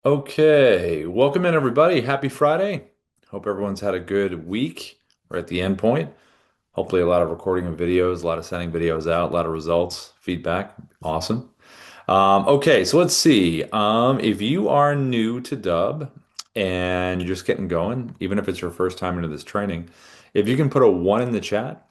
Okay, welcome in everybody. Happy Friday. Hope everyone's had a good week. We're at the end point. Hopefully a lot of recording of videos, a lot of sending videos out, a lot of results, feedback. Awesome. Okay, so let's see. If you are new to Dubb and you're just getting going, even if it's your first time into this training, if you can put a one in the chat,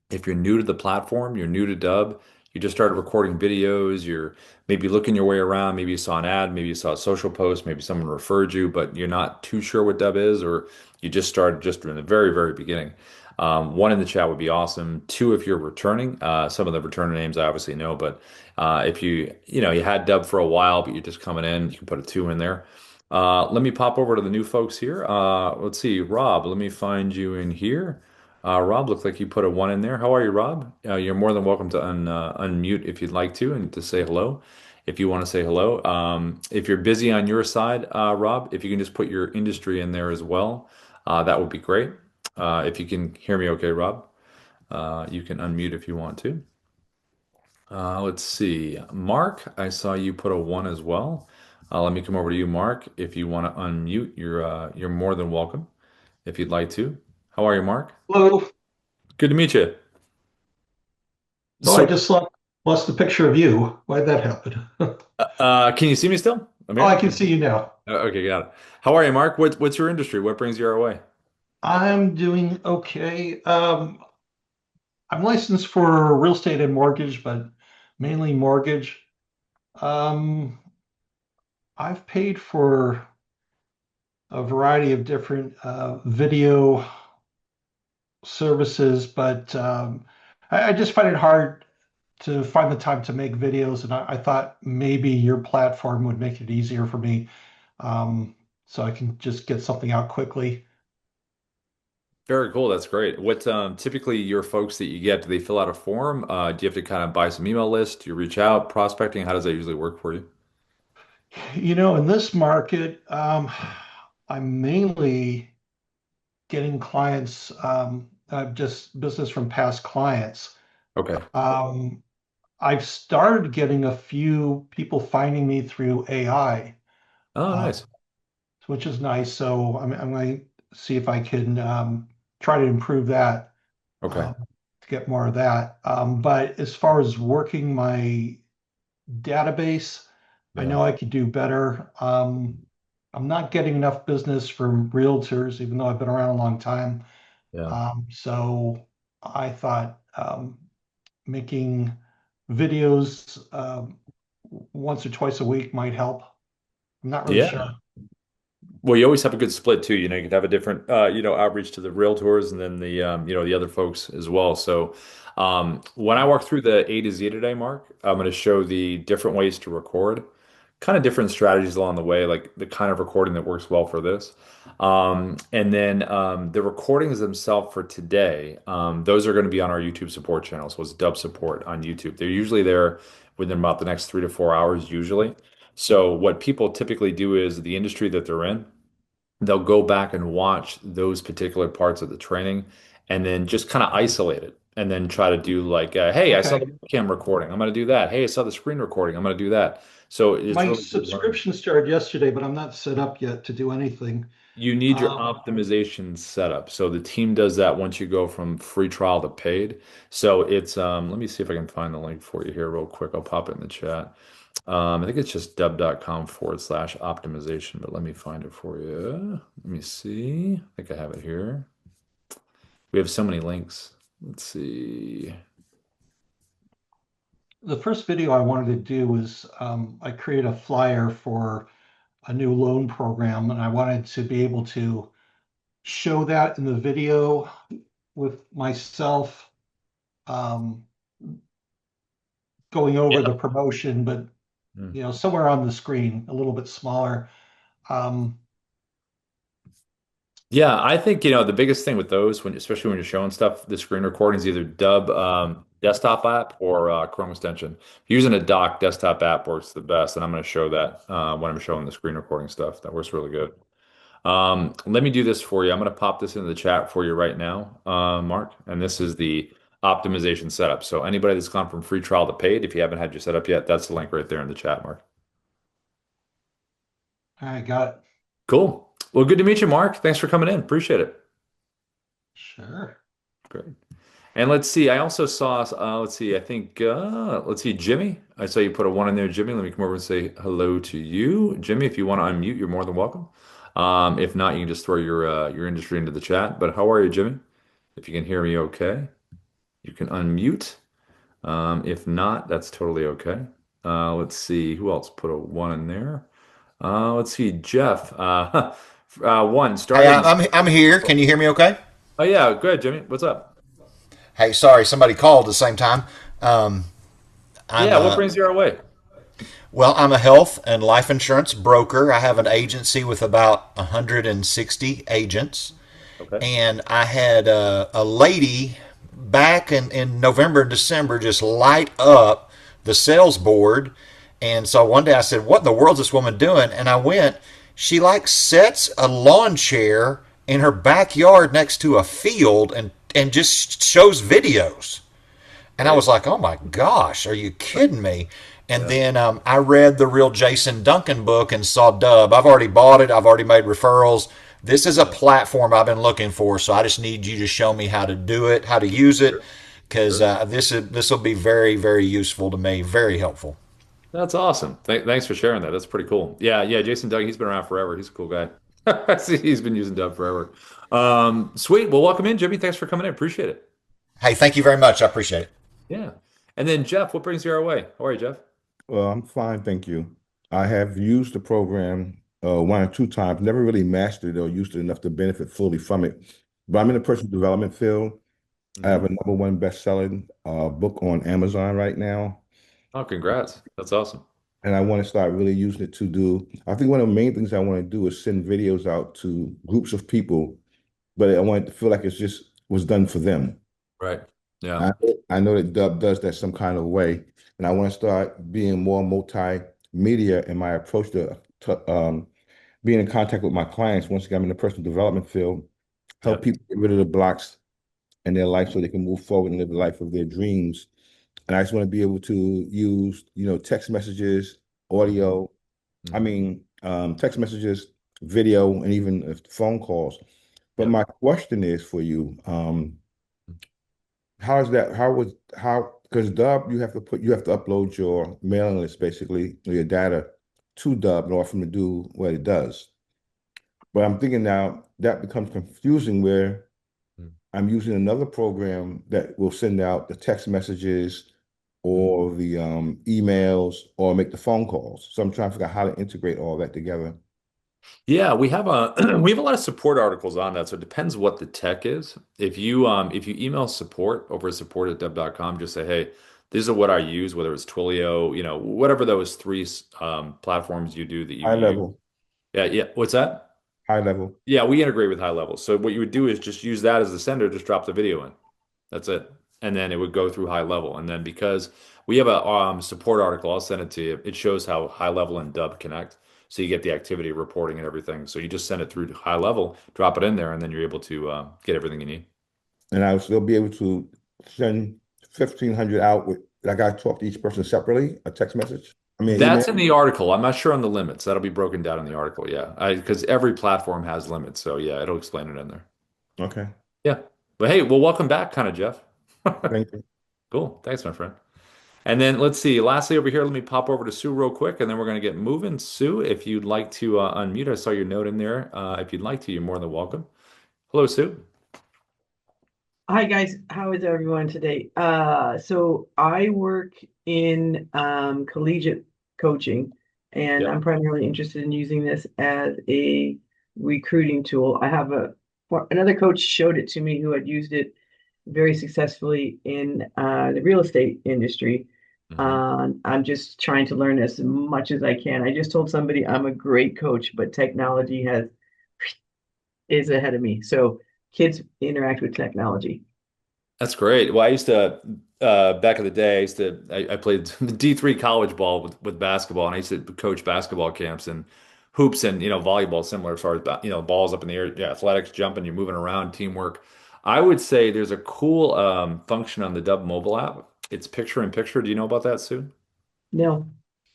if you're new to the platform, you're new to Dubb, you just started recording videos, you're maybe looking your way around, maybe you saw an ad, maybe you saw a social post, maybe someone referred you, but you're not too sure what Dubb is, or you just started just in the very, very beginning. One in the chat would be awesome. Two, if you're returning, some of the returner names I obviously know, but if you had Dubb for a while, but you're just coming in, you can put a two in there. Let me pop over to the new folks here. Let's see, Rob, let me find you in here. Rob, looks like you put a one in there. How are you, Rob? You're more than welcome to unmute if you'd like to and to say hello if you want to say hello. If you're busy on your side, Rob, if you can just put your industry in there as well, that would be great. If you can hear me okay, Rob, you can unmute if you want to. Let's see. Mark, I saw you put a one as well. Let me come over to you, Mark. If you want to unmute, you're more than welcome if you'd like to. How are you, Mark? Hello. Good to meet you. Oh, I So, just lost a picture of you. Why'd that happen? can you see me still? I'm Oh, I here. can see you now. Okay, got it. How are you, Mark? What's your industry? What brings you our way? I'm doing okay. I'm licensed for real estate and mortgage, but mainly mortgage. Um, I've paid for a variety of different video services, but I just find it hard to find the time to make videos, and I thought maybe your platform would make it easier for me, so I can just get something out quickly. Very cool. That's great. What typically your folks that you get, do they fill out a form? Do you have to kind of buy some email list? Do you reach out, prospecting? How does that usually work for you? In this market, I'm mainly getting clients, just business from past clients. Okay. Um, I've started getting a few people finding me through AI, Oh, uh, nice. which is nice. So I'm going to see if I can try to improve that, Okay. to get more of that. But as far as working my database, I Yeah. know I could do better. I'm not getting enough business from realtors, even though I've been around a long time. Yeah. So I thought making videos once or twice a week might help. I'm not really Yeah. sure. Well, you always have a good split too. You could have a different, outreach to the realtors and then the other folks as well. So, when I walk through the A to Z today, Mark, I'm going to show the different ways to record, kind of different strategies along the way, like the kind of recording that works well for this. And then the recordings themselves for today, those are going to be on our YouTube support channel. So it's Dub Support on YouTube. They're usually there within about the next 3 to 4 hours, usually. So what people typically do is the industry that they're in, they'll go back and watch those particular parts of the training and then just kind of isolate it and then try to do like, hey, I saw the Okay. webcam recording. I'm going to do that. Hey, I saw the screen recording. I'm going to do that. So it's My really good learning. subscription started yesterday, but I'm not set up yet to do anything. You need your Um, optimization set up. So the team does that once you go from free trial to paid. So it's let me see if I can find the link for you here real quick. I'll pop it in the chat. I think it's just dub.com/optimization, but let me find it for you. Let me see. I think I have it here. We have so many links. Let's see. the first video I wanted to do was I created a flyer for a new loan program, and I wanted to be able to show that in the video with myself um, going over Yeah. the promotion, but Hmm. somewhere on the screen, a little bit smaller. Um, Yeah, I think, the biggest thing with those, especially when you're showing stuff, the screen recording is either Dub desktop app or Chrome extension. Using a dock desktop app works the best, and I'm going to show that when I'm showing the screen recording stuff. That works really good. Let me do this for you. I'm going to pop this into the chat for you right now, Mark. And this is the optimization setup. So anybody that's gone from free trial to paid, if you haven't had your setup yet, that's the link right there in the chat, Mark. All right, got it. Cool. Well, good to meet you, Mark. Thanks for coming in. Appreciate it. Sure. Great. And let's see. I also saw. Let's see. I think. Let's see, Jimmy. I saw you put a one in there, Jimmy. Let me come over and say hello to you, Jimmy. If you want to unmute, you're more than welcome. If not, you can just throw your industry into the chat. But how are you, Jimmy? If you can hear me, okay. You can unmute. If not, that's totally okay. Let's see. Who else put a one in there? Let's see, Jeff. One Hey, started. I'm here. Can you hear me okay? Oh yeah, good, Jimmy. What's up? Hey, sorry, somebody called at the same time. Um, I'm Yeah, what brings you our way? I'm a health and life insurance broker. I have an agency with about 160 agents, Okay. and I had a lady back in November and December just light up the sales board. And so one day I said, "What in the world's this woman doing?" And I went, she like sets a lawn chair in her backyard next to a field and just shows videos. And I Great. was like, "Oh my gosh, are you kidding me?" And Yeah. then I read the real Jason Duncan book and saw Dubb. I've already bought it. I've already made referrals. This is a Yeah. platform I've been looking for, so I just need you to show me how to do it, how to use it, Sure. because Sure. this will be very very useful to me, very helpful. That's awesome. Thanks for sharing that. That's pretty cool. Yeah, yeah. Jason Doug, he's been around forever. He's a cool guy. He's been using Dub forever. Sweet. Well, welcome in, Jimmy. Thanks for coming in. Appreciate it. Hey, thank you very much. I appreciate it. Yeah. And then Jeff, what brings you our way? How are you, Jeff? Well, I'm fine, thank you. I have used the program one or two times, never really mastered it or used it enough to benefit fully from it. But I'm in the personal development field. I Hmm. have a number one best-selling book on Amazon right now, Oh, congrats. That's awesome. and I want to start really using it to do. I think one of the main things I want to do is send videos out to groups of people, but I want it to feel like it's just was done for them. Right. Yeah. I, I know that Dub does that some kind of way, and I want to start being more multimedia in my approach to being in contact with my clients. Once again, I'm in the personal development field, Yeah. help people get rid of the blocks in their life so they can move forward and live the life of their dreams. And I just want to be able to use, text messages, Hmm. audio, Hmm. text messages, video, and even phone calls. But Yeah. my question is for you, how is that? Because Dub, you have to upload your mailing list basically, or your data to Dub in order for them to do what it does. But I'm thinking now that becomes confusing where I'm using another program that will send out the text messages Hmm. or the emails or make the phone calls. So I'm trying to figure out how to integrate all that together. Yeah, we have a we have a lot of support articles on that. So it depends what the tech is. If you email support over at support@dub.com, just say, hey, these are what I use, whether it's Twilio, whatever those three platforms you do that you High use. level, Yeah, yeah. What's that? high level. Yeah, we integrate with high level. So what you would do is just use that as the sender, just drop the video in. That's it. And then it would go through high level. And then because we have a support article, I'll send it to you. It shows how high level and Dub connect. So you get the activity reporting and everything. So you just send it through to high level, drop it in there, and then you're able to get everything you need. And I will still be able to send 1,500 out with, like I talk to each person separately, a text message. I mean, email. That's in the article. I'm not sure on the limits. That'll be broken down in the article. Yeah. Because every platform has limits. So yeah, it'll explain it in there. Okay. Yeah. But hey, well, welcome back, kind of, Jeff. Thank you. Cool. Thanks, my friend. And then let's see. Lastly, over here, let me pop over to Sue real quick, and then we're going to get moving. Sue, if you'd like to unmute, I saw your note in there. If you'd like to, you're more than welcome. Hello, Sue. Hi guys, how is everyone today? So I work in collegiate coaching, and Yeah. I'm primarily interested in using this as a recruiting tool. Another coach showed it to me who had used it very successfully in the real estate industry. Hmm. I'm just trying to learn as much as I can. I just told somebody I'm a great coach, but technology has is ahead of me. So kids interact with technology. That's great. Well, I used to back in the day. I played D3 college ball with basketball, and I used to coach basketball camps and hoops and volleyball similar as far as balls up in the air, yeah, athletics, jumping, you're moving around, teamwork. I would say there's a cool function on the Dub mobile app. It's picture in picture. Do you know about that, Sue? No.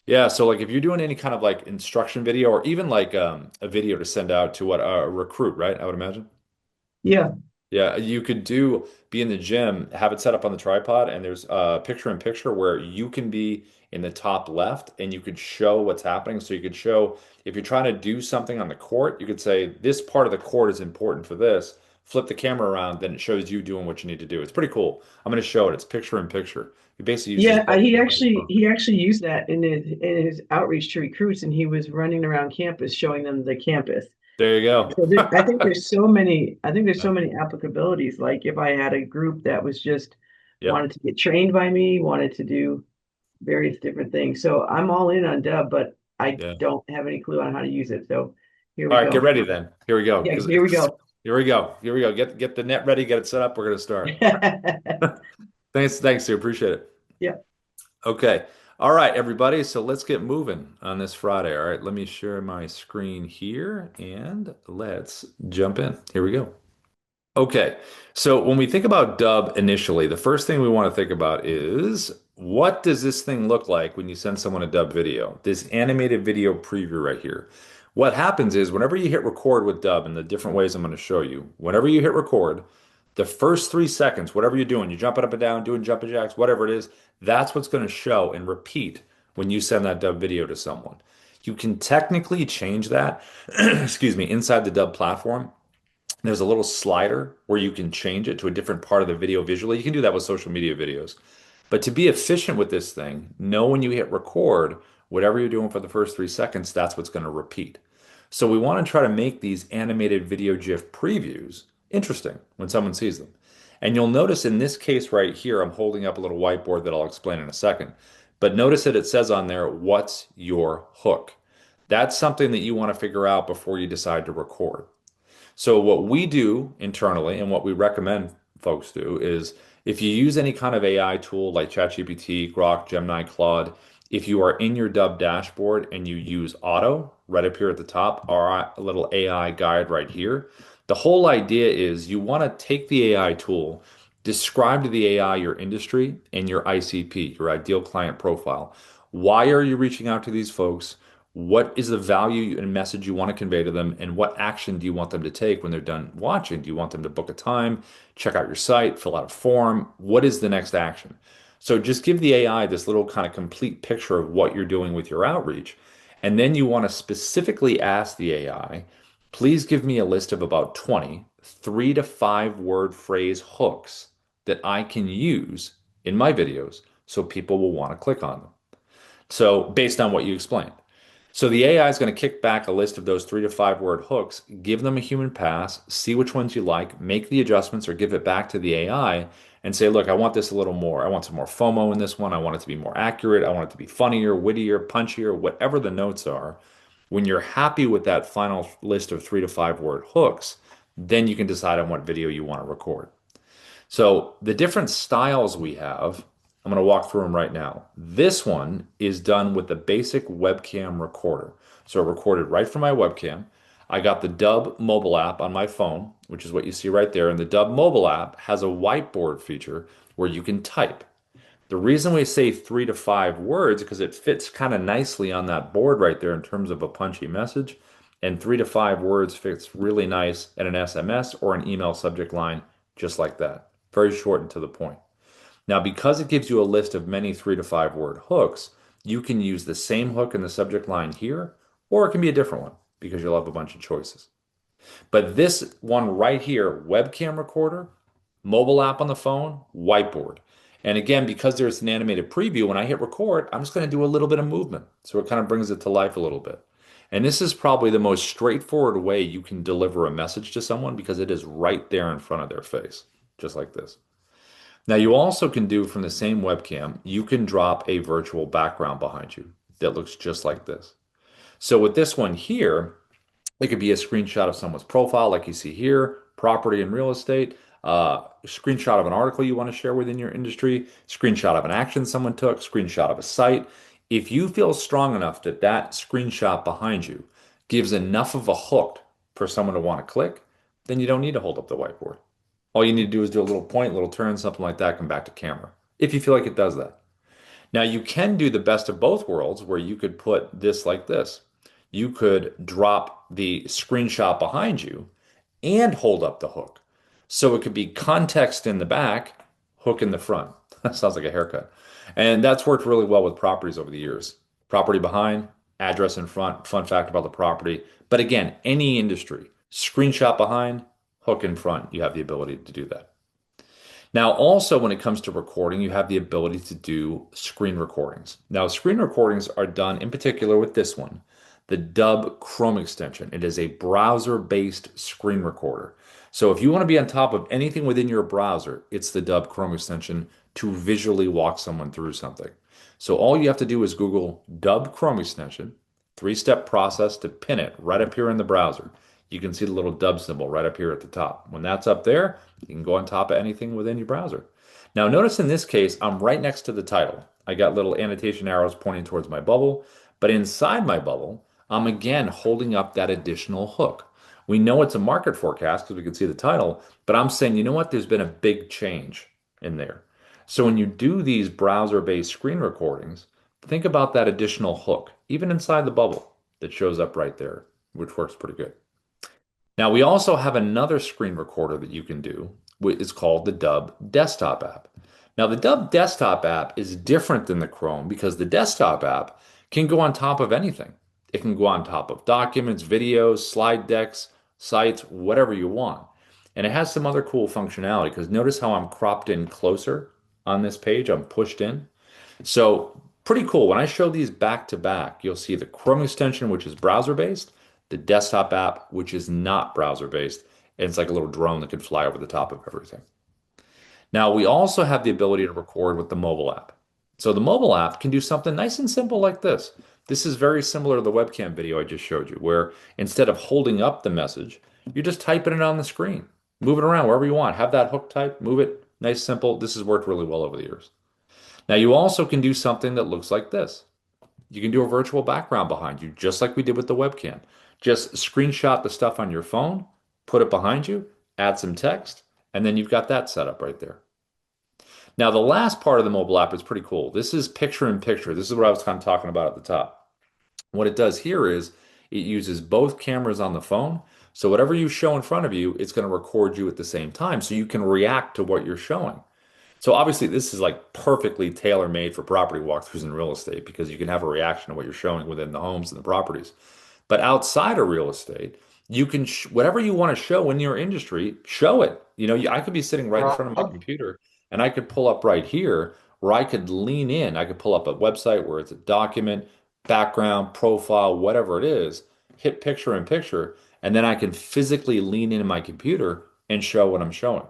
Yeah, so like if you're doing any kind of like instruction video or even like a video to send out to what a recruit, right? I would imagine. Yeah. Yeah, you could do be in the gym, have it set up on the tripod, and there's a picture in picture where you can be in the top left and you could show what's happening. So you could show if you're trying to do something on the court, you could say this part of the court is important for this. Flip the camera around, then it shows you doing what you need to do. It's pretty cool. I'm going to show it. It's picture in picture. He basically uses Yeah, webcam on his phone. he actually used that in his outreach to recruits, and he was running around campus showing them the campus. There you go. So I think there's so many. I think there's so many applicabilities. Like if I had a group that was just Yep. wanted to get trained by me, wanted to do various different things. So I'm all in on Dubb, but I Yeah. don't have any clue on how to use it. So here All we right, get go. ready then. Here we go. Yeah, here we go. Here we go. Here we go. Get the net ready, get it set up. We're gonna start. Thanks, Sue. Appreciate it. Yeah. Okay. All right, everybody. So let's get moving on this Friday. All right, let me share my screen here and let's jump in. Here we go. Okay. So when we think about Dubb initially, the first thing we want to think about is what does this thing look like when you send someone a Dubb video? This animated video preview right here. What happens is whenever you hit record with Dubb in the different ways I'm going to show you, whenever you hit record, the first 3 seconds, whatever you're doing, you're jumping up and down, doing jumping jacks, whatever it is, that's what's going to show and repeat when you send that Dubb video to someone. You can technically change that, excuse me, inside the Dubb platform. There's a little slider where you can change it to a different part of the video visually. You can do that with social media videos. But to be efficient with this thing, know when you hit record, whatever you're doing for the first 3 seconds, that's what's going to repeat. So we want to try to make these animated video GIF previews interesting when someone sees them. And you'll notice in this case right here, I'm holding up a little whiteboard that I'll explain in a second. But notice that it says on there, what's your hook? That's something that you want to figure out before you decide to record. So what we do internally and what we recommend folks do is if you use any kind of AI tool like ChatGPT, Grok, Gemini, Claude, if you are in your Dubb dashboard and you use Auto right up here at the top, our little AI guide right here, the whole idea is you want to take the AI tool, describe to the AI your industry and your ICP, your ideal client profile. Why are you reaching out to these folks? What is the value and message you want to convey to them, and what action do you want them to take when they're done watching? Do you want them to book a time, check out your site, fill out a form? What is the next action? So just give the AI this little kind of complete picture of what you're doing with your outreach. And then you want to specifically ask the AI, please give me a list of about 20 3 to 5 word phrase hooks that I can use in my videos so people will want to click on them. So based on what you explained. So the AI is going to kick back a list of those 3 to 5 word hooks, give them a human pass, see which ones you like, make the adjustments or give it back to the AI and say, look, I want this a little more. I want some more FOMO in this one. I want it to be more accurate. I want it to be funnier, wittier, punchier, whatever the notes are. When you're happy with that final list of 3 to 5 word hooks, then you can decide on what video you want to record. So the different styles we have, I'm going to walk through them right now. This one is done with the basic webcam recorder. So it recorded right from my webcam. I got the Dubb mobile app on my phone, which is what you see right there. And the Dubb mobile app has a whiteboard feature where you can type. The reason we say 3 to 5 words because it fits kind of nicely on that board right there in terms of a punchy message. And 3 to 5 words fits really nice in an SMS or an email subject line, just like that. Very short and to the point. Now, because it gives you a list of many 3 to 5 word hooks, you can use the same hook in the subject line here, or it can be a different one because you'll have a bunch of choices. But this one right here, webcam recorder, mobile app on the phone, whiteboard. And again, because there's an animated preview, when I hit record, I'm just going to do a little bit of movement. So it kind of brings it to life a little bit. And this is probably the most straightforward way you can deliver a message to someone because it is right there in front of their face, just like this. Now, you also can do from the same webcam, you can drop a virtual background behind you that looks just like this. So with this one here, it could be a screenshot of someone's profile, like you see here, property and real estate, screenshot of an article you want to share within your industry, screenshot of an action someone took, screenshot of a site. If you feel strong enough that that screenshot behind you gives enough of a hook for someone to want to click, then you don't need to hold up the whiteboard. All you need to do is do a little point, little turn, something like that, come back to camera, if you feel like it does that. Now you can do the best of both worlds where you could put this like this. You could drop the screenshot behind you and hold up the hook. So it could be context in the back, hook in the front. That sounds like a haircut. And that's worked really well with properties over the years. Property behind, address in front, fun fact about the property. But again, any industry, screenshot behind, hook in front, you have the ability to do that. Now, also when it comes to recording, you have the ability to do screen recordings. Now, screen recordings are done in particular with this one, the Dubb Chrome extension. It is a browser-based screen recorder. So if you want to be on top of anything within your browser, it's the Dubb Chrome extension to visually walk someone through something. So all you have to do is Google Dubb Chrome extension, three-step process to pin it right up here in the browser. You can see the little Dubb symbol right up here at the top. When that's up there, you can go on top of anything within your browser. Now, notice in this case, I'm right next to the title. I got little annotation arrows pointing towards my bubble, but inside my bubble, I'm again holding up that additional hook. We know it's a market forecast because we can see the title, but I'm saying, you know what? There's been a big change in there. So when you do these browser-based screen recordings, think about that additional hook, even inside the bubble that shows up right there, which works pretty good. Now, we also have another screen recorder that you can do. It's called the Dubb Desktop app. Now, the Dubb Desktop app is different than the Chrome because the desktop app can go on top of anything. It can go on top of documents, videos, slide decks, sites, whatever you want. And it has some other cool functionality because notice how I'm cropped in closer on this page. I'm pushed in. So pretty cool. When I show these back to back, you'll see the Chrome extension, which is browser based, the desktop app, which is not browser based, and it's like a little drone that can fly over the top of everything. Now, we also have the ability to record with the mobile app. So the mobile app can do something nice and simple like this. This is very similar to the webcam video I just showed you, where instead of holding up the message, you're just typing it on the screen. Move it around wherever you want. Have that hook type, move it. Nice, simple. This has worked really well over the years. Now, you also can do something that looks like this. You can do a virtual background behind you, just like we did with the webcam. Just screenshot the stuff on your phone, put it behind you, add some text, and then you've got that set up right there. Now, the last part of the mobile app is pretty cool. This is picture in picture. This is what I was kind of talking about at the top. What it does here is it uses both cameras on the phone. So whatever you show in front of you, it's going to record you at the same time so you can react to what you're showing. So obviously this is like perfectly tailor-made for property walkthroughs in real estate because you can have a reaction to what you're showing within the homes and the properties. But outside of real estate, you can whatever you want to show in your industry, show it. I could be sitting right in front of my computer and I could pull up right here where I could lean in. I could pull up a website where it's a document, background, profile, whatever it is, hit picture in picture, and then I can physically lean into my computer and show what I'm showing.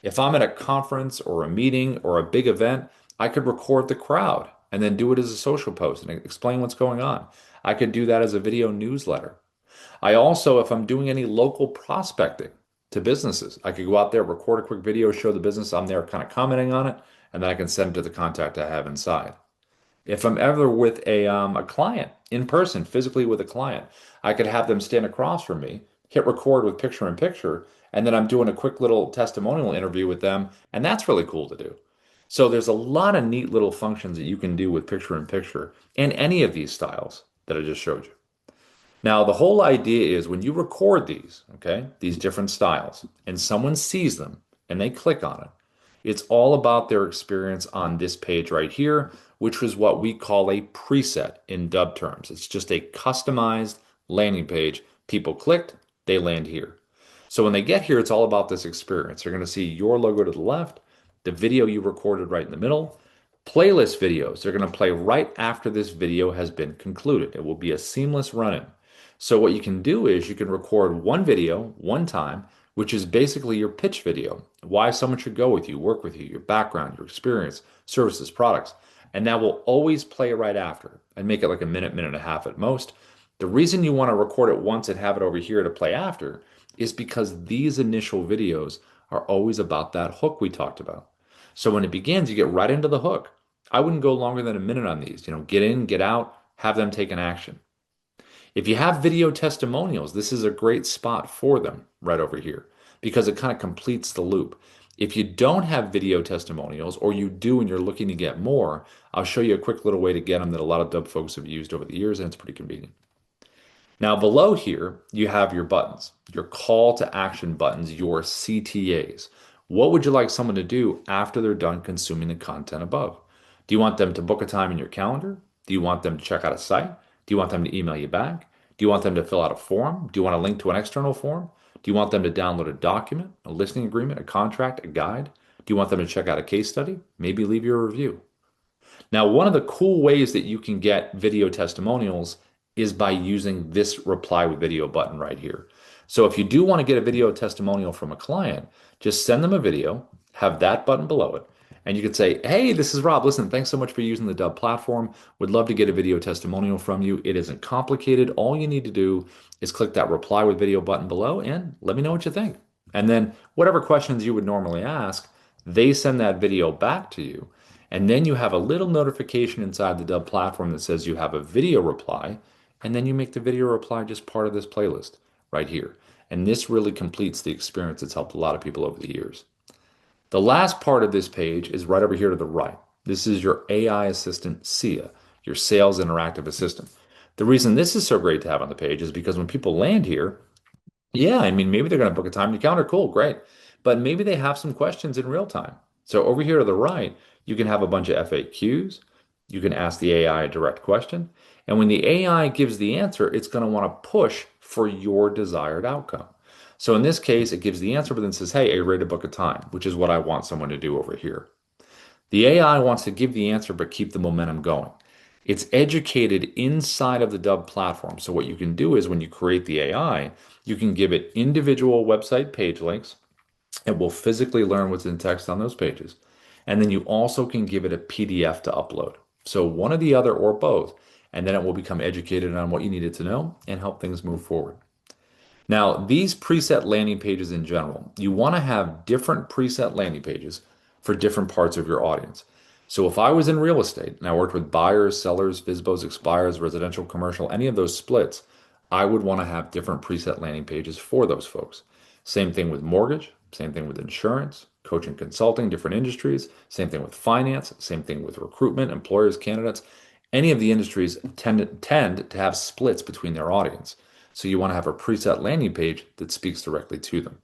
If I'm at a conference or a meeting or a big event, I could record the crowd and then do it as a social post and explain what's going on. I could do that as a video newsletter. I also, if I'm doing any local prospecting to businesses, I could go out there, record a quick video, show the business I'm there kind of commenting on it, and then I can send it to the contact I have inside. If I'm ever with a client in person, physically with a client, I could have them stand across from me, hit record with picture in picture, and then I'm doing a quick little testimonial interview with them, and that's really cool to do. So there's a lot of neat little functions that you can do with picture in picture and any of these styles that I just showed you. Now, the whole idea is when you record these, okay, these different styles, and someone sees them and they click on it, it's all about their experience on this page right here, which is what we call a preset in Dubb terms. It's just a customized landing page. People clicked, they land here. So when they get here, it's all about this experience. They're going to see your logo to the left, the video you recorded right in the middle, playlist videos. They're going to play right after this video has been concluded. It will be a seamless run-in. So what you can do is you can record one video one time, which is basically your pitch video, why someone should go with you, work with you, your background, your experience, services, products. And that will always play right after and make it like a minute, minute and a half at most. The reason you want to record it once and have it over here to play after is because these initial videos are always about that hook we talked about. So when it begins, you get right into the hook. I wouldn't go longer than a minute on these. Get in, get out, have them take an action. If you have video testimonials, this is a great spot for them right over here because it kind of completes the loop. If you don't have video testimonials, or you do and you're looking to get more, I'll show you a quick little way to get them that a lot of Dubb folks have used over the years, and it's pretty convenient. Now, below here, you have your buttons, your call to action buttons, your CTAs. What would you like someone to do after they're done consuming the content above? Do you want them to book a time in your calendar? Do you want them to check out a site? Do you want them to email you back? Do you want them to fill out a form? Do you want a link to an external form? Do you want them to download a document, a listing agreement, a contract, a guide? Do you want them to check out a case study? Maybe leave you a review. Now, one of the cool ways that you can get video testimonials is by using this reply with video button right here. So if you do want to get a video testimonial from a client, just send them a video, have that button below it, and you could say, "Hey, this is Rob. Listen, thanks so much for using the Dubb platform. Would love to get a video testimonial from you. It isn't complicated. All you need to do is click that reply with video button below and let me know what you think." And then whatever questions you would normally ask, they send that video back to you. And then you have a little notification inside the Dubb platform that says you have a video reply, and then you make the video reply just part of this playlist right here. And this really completes the experience that's helped a lot of people over the years. The last part of this page is right over here to the right. This is your AI assistant, SIA, your sales interactive assistant. The reason this is so great to have on the page is because when people land here, yeah, I mean, maybe they're going to book a time in your calendar. Cool, great. But maybe they have some questions in real time. So over here to the right, you can have a bunch of FAQs. You can ask the AI a direct question. And when the AI gives the answer, it's going to want to push for your desired outcome. So in this case, it gives the answer, but then says, "Hey, are you ready to book a time?" Which is what I want someone to do over here. The AI wants to give the answer, but keep the momentum going. It's educated inside of the Dubb platform. So what you can do is when you create the AI, you can give it individual website page links. It will physically learn what's in text on those pages. And then you also can give it a PDF to upload. So one or the other or both, and then it will become educated on what you needed to know and help things move forward. Now, these preset landing pages in general, you want to have different preset landing pages for different parts of your audience. So if I was in real estate and I worked with buyers, sellers, FSBOs, expires, residential, commercial, any of those splits, I would want to have different preset landing pages for those folks. Same thing with mortgage, same thing with insurance, coaching, consulting, different industries, same thing with finance, same thing with recruitment, employers, candidates. Any of the industries tend to have splits between their audience. So you want to have a preset landing page that speaks directly to them.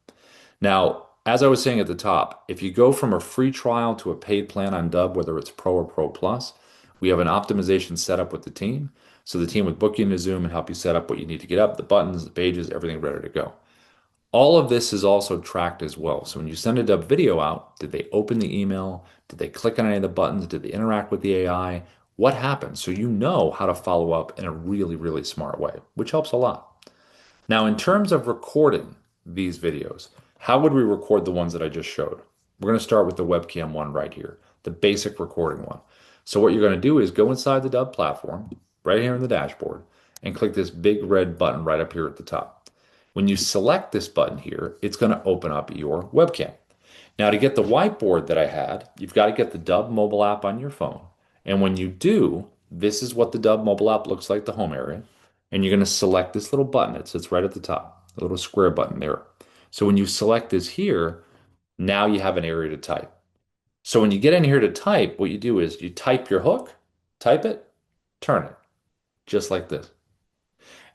Now, as I was saying at the top, if you go from a free trial to a paid plan on Dubb, whether it's Pro or Pro Plus, we have an optimization set up with the team. So the team would book you into Zoom and help you set up what you need to get up, the buttons, the pages, everything ready to go. All of this is also tracked as well. So when you send a Dubb video out, did they open the email? Did they click on any of the buttons? Did they interact with the AI? What happened? So you know how to follow up in a really, really smart way, which helps a lot. Now, in terms of recording these videos, how would we record the ones that I just showed? We're going to start with the webcam one right here, the basic recording one. So what you're going to do is go inside the Dubb platform, right here in the dashboard, and click this big red button right up here at the top. When you select this button here, it's going to open up your webcam. Now, to get the whiteboard that I had, you've got to get the Dubb mobile app on your phone. And when you do, this is what the Dubb mobile app looks like, the home area. And you're going to select this little button. It sits right at the top, the little square button there. So when you select this here, now you have an area to type. So when you get in here to type, what you do is you type your hook, type it, turn it, just like this.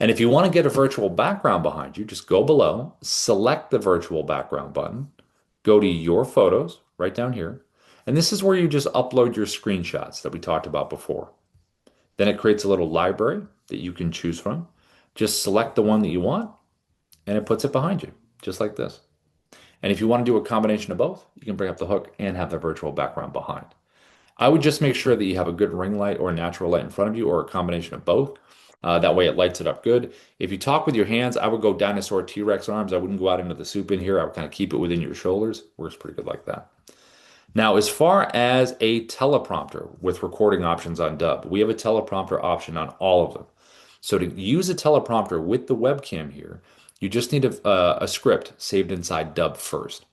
And if you want to get a virtual background behind you, just go below, select the virtual background button, go to your photos right down here. And this is where you just upload your screenshots that we talked about before. Then it creates a little library that you can choose from. Just select the one that you want, and it puts it behind you, just like this. And if you want to do a combination of both, you can bring up the hook and have the virtual background behind. I would just make sure that you have a good ring light or a natural light in front of you or a combination of both. That way it lights it up good. If you talk with your hands, I would go dinosaur T-Rex arms. I wouldn't go out into the soup in here. I would kind of keep it within your shoulders. Works pretty good like that. Now, as far as a teleprompter with recording options on Dubb, we have a teleprompter option on all of them. So to use a teleprompter with the webcam here, you just need a script saved inside Dubb first.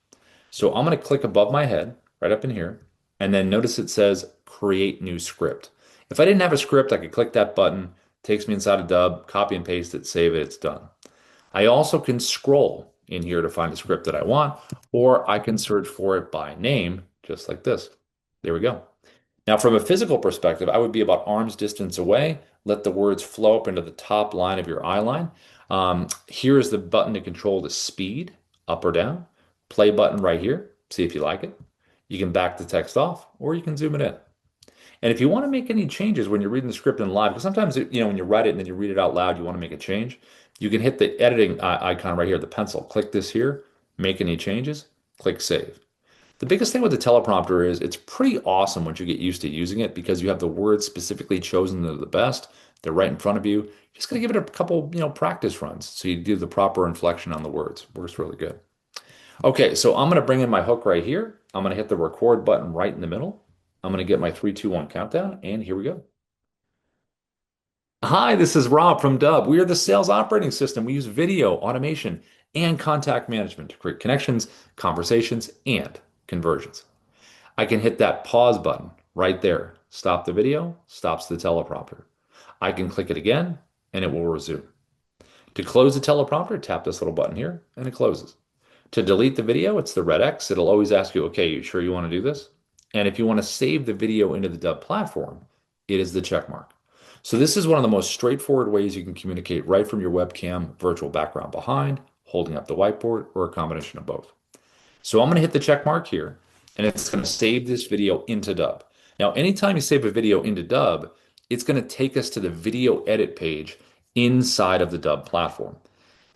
So I'm going to click above my head, right up in here, and then notice it says create new script. If I didn't have a script, I could click that button, takes me inside of Dubb, copy and paste it, save it, it's done. I also can scroll in here to find the script that I want, or I can search for it by name, just like this. There we go. Now, from a physical perspective, I would be about arm's distance away. Let the words flow up into the top line of your eye line. Here is the button to control the speed, up or down. Play button right here. See if you like it. You can back the text off, or you can zoom it in. And if you want to make any changes when you're reading the script in live, because sometimes, when you write it and then you read it out loud, you want to make a change, you can hit the editing icon right here, the pencil. Click this here, make any changes, click save. The biggest thing with the teleprompter is it's pretty awesome once you get used to using it because you have the words specifically chosen that are the best. They're right in front of you. You just got to give it a couple, practice runs so you do the proper inflection on the words. Works really good. Okay, so I'm going to bring in my hook right here. I'm going to hit the record button right in the middle. I'm going to get my 3, 2, 1 countdown, and here we go. Hi, this is Rob from Dubb. We are the sales operating system. We use video, automation, and contact management to create connections, conversations, and conversions. I can hit that pause button right there. Stop the video, stops the teleprompter. I can click it again, and it will resume. To close the teleprompter, tap this little button here, and it closes. To delete the video, it's the red X. It'll always ask you, okay, you sure you want to do this? And if you want to save the video into the Dubb platform, it is the check mark. So this is one of the most straightforward ways you can communicate right from your webcam, virtual background behind, holding up the whiteboard, or a combination of both. So I'm going to hit the check mark here, and it's going to save this video into Dubb. Now, anytime you save a video into Dubb, it's going to take us to the video edit page inside of the Dubb platform.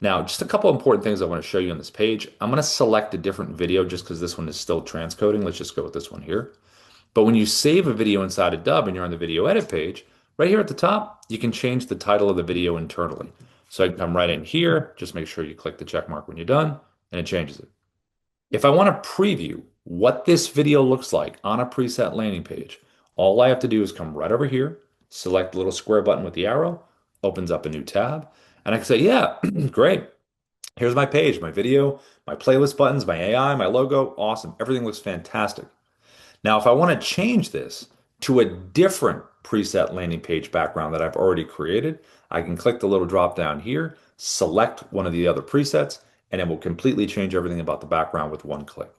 Now, just a couple important things I want to show you on this page. I'm going to select a different video just because this one is still transcoding. Let's just go with this one here. But when you save a video inside of Dubb and you're on the video edit page, right here at the top, you can change the title of the video internally. So I can come right in here, just make sure you click the check mark when you're done, and it changes it. If I want to preview what this video looks like on a preset landing page, all I have to do is come right over here, select the little square button with the arrow, opens up a new tab, and I can say, yeah, great. Here's my page, my video, my playlist buttons, my AI, my logo. Awesome. Everything looks fantastic. Now, if I want to change this to a different preset landing page background that I've already created, I can click the little drop down here, select one of the other presets, and it will completely change everything about the background with one click.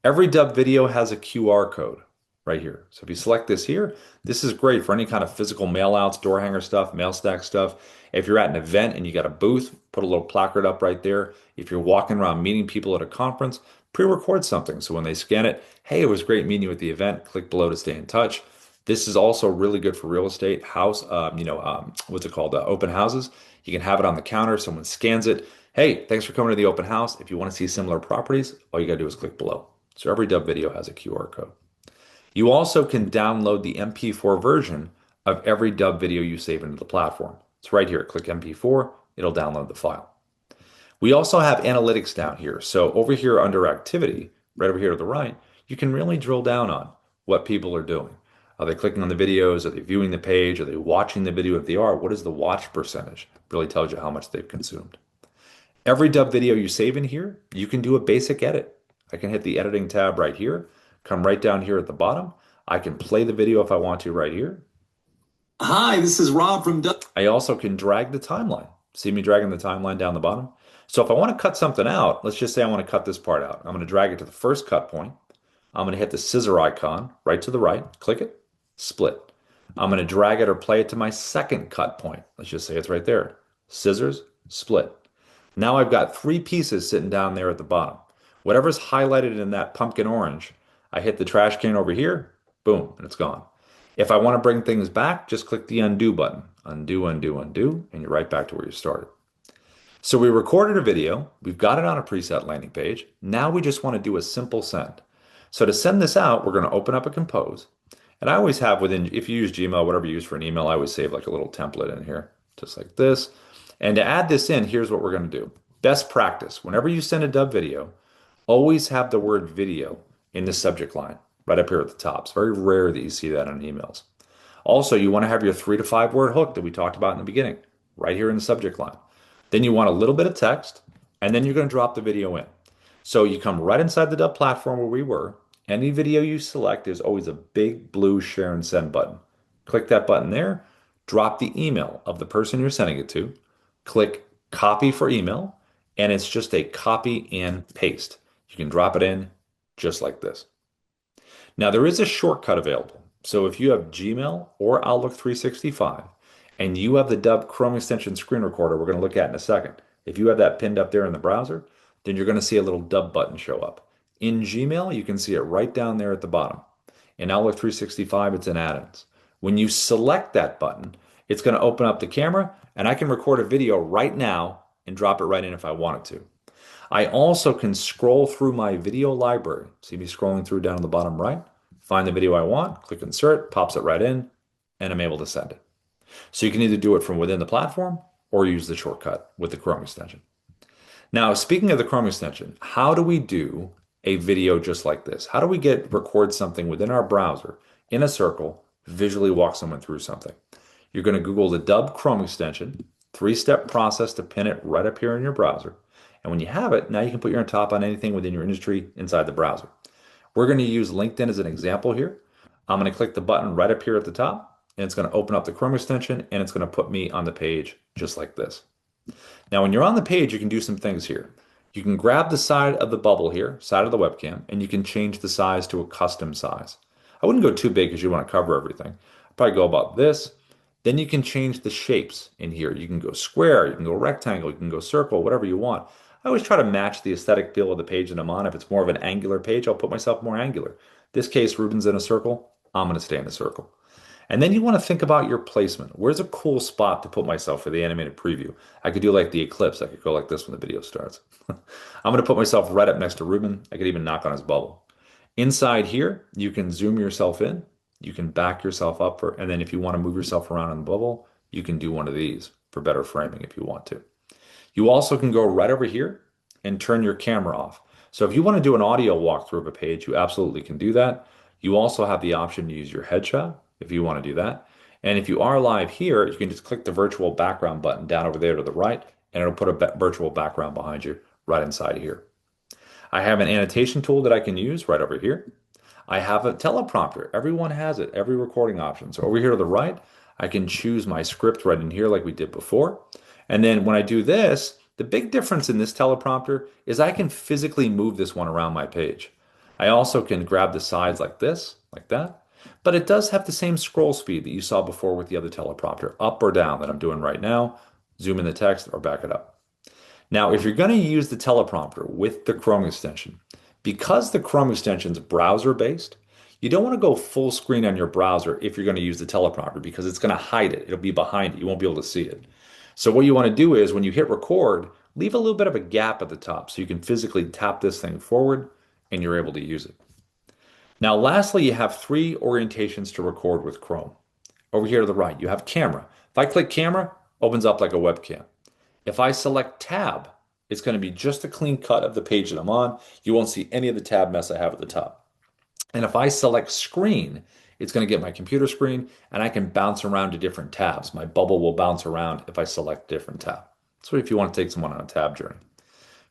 Every Dubb video has a QR code right here. So if you select this here, this is great for any kind of physical mail outs, door hanger stuff, mail stack stuff. If you're at an event and you got a booth, put a little placard up right there. If you're walking around meeting people at a conference, pre-record something. So when they scan it, hey, it was great meeting you at the event. Click below to stay in touch. This is also really good for real estate house, what's it called? Open houses. You can have it on the counter. Someone scans it. Hey, thanks for coming to the open house. If you want to see similar properties, all you got to do is click below. So every Dubb video has a QR code. You also can download the MP4 version of every Dubb video you save into the platform. It's right here. Click MP4, it'll download the file. We also have analytics down here. So over here under activity, right over here to the right, you can really drill down on what people are doing. Are they clicking on the videos? Are they viewing the page? Are they watching the video? If they are, what is the watch percentage? Really tells you how much they've consumed. Every Dubb video you save in here, you can do a basic edit. I can hit the editing tab right here, come right down here at the bottom. I can play the video if I want to right here. Hi, this is Rob from Dubb. I also can drag the timeline. See me dragging the timeline down the bottom? So if I want to cut something out, let's just say I want to cut this part out. I'm going to drag it to the first cut point. I'm going to hit the scissor icon right to the right, click it, split. I'm going to drag it or play it to my second cut point. Let's just say it's right there. Scissors, split. Now I've got 3 pieces sitting down there at the bottom. Whatever's highlighted in that pumpkin orange, I hit the trash can over here, boom, and it's gone. If I want to bring things back, just click the undo button. Undo, undo, undo, and you're right back to where you started. So we recorded a video, we've got it on a preset landing page. Now we just want to do a simple send. So to send this out, we're going to open up a compose. And I always have within, if you use Gmail, whatever you use for an email, I always save like a little template in here, just like this. And to add this in, here's what we're going to do. Best practice, whenever you send a Dubb video, always have the word video in the subject line, right up here at the top. It's very rare that you see that on emails. Also, you want to have your 3 to 5 word hook that we talked about in the beginning, right here in the subject line. Then you want a little bit of text, and then you're going to drop the video in. So you come right inside the Dubb platform where we were. Any video you select, there's always a big blue share and send button. Click that button there, drop the email of the person you're sending it to, click copy for email, and it's just a copy and paste. You can drop it in just like this. Now, there is a shortcut available. So if you have Gmail or Outlook 365 and you have the Dubb Chrome extension screen recorder we're going to look at in a second, if you have that pinned up there in the browser, then you're going to see a little Dubb button show up. In Gmail, you can see it right down there at the bottom. In Outlook 365, it's in add-ins. When you select that button, it's going to open up the camera and I can record a video right now and drop it right in if I wanted to. I also can scroll through my video library. See me scrolling through down to the bottom right, find the video I want, click insert, pops it right in, and I'm able to send it. So you can either do it from within the platform or use the shortcut with the Chrome extension. Now, speaking of the Chrome extension, how do we do a video just like this? How do we record something within our browser in a circle, visually walk someone through something? You're going to Google the Dubb Chrome extension, three-step process to pin it right up here in your browser. And when you have it, now you can put your top on anything within your industry inside the browser. We're going to use LinkedIn as an example here. I'm going to click the button right up here at the top, and it's going to open up the Chrome extension, and it's going to put me on the page just like this. Now, when you're on the page, you can do some things here. You can grab the side of the bubble here, side of the webcam, and you can change the size to a custom size. I wouldn't go too big because you want to cover everything. I'd probably go about this. Then you can change the shapes in here. You can go square, you can go rectangle, you can go circle, whatever you want. I always try to match the aesthetic feel of the page that I'm on. If it's more of an angular page, I'll put myself more angular. This case, Ruben's in a circle. I'm going to stay in a circle. And then you want to think about your placement. Where's a cool spot to put myself for the animated preview? I could do like the eclipse. I could go like this when the video starts. I'm going to put myself right up next to Ruben. I could even knock on his bubble. Inside here, you can zoom yourself in. You can back yourself up and then if you want to move yourself around in the bubble, you can do one of these for better framing if you want to. You also can go right over here and turn your camera off. So if you want to do an audio walkthrough of a page, you absolutely can do that. You also have the option to use your headshot if you want to do that. And if you are live here, you can just click the virtual background button down over there to the right, and it'll put a virtual background behind you right inside here. I have an annotation tool that I can use right over here. I have a teleprompter. Everyone has it, every recording option. So over here to the right, I can choose my script right in here like we did before. And then when I do this, the big difference in this teleprompter is I can physically move this one around my page. I also can grab the sides like this, like that. But it does have the same scroll speed that you saw before with the other teleprompter, up or down that I'm doing right now. Zoom in the text or back it up. Now, if you're going to use the teleprompter with the Chrome extension, because the Chrome extension is browser-based, you don't want to go full screen on your browser if you're going to use the teleprompter because it's going to hide it. It'll be behind it. You won't be able to see it. So what you want to do is when you hit record, leave a little bit of a gap at the top so you can physically tap this thing forward and you're able to use it. Now, lastly, you have three orientations to record with Chrome. Over here to the right, you have camera. If I click camera, opens up like a webcam. If I select tab, it's going to be just a clean cut of the page that I'm on. You won't see any of the tab mess I have at the top. And if I select screen, it's going to get my computer screen and I can bounce around to different tabs. My bubble will bounce around if I select different tab. So if you want to take someone on a tab journey.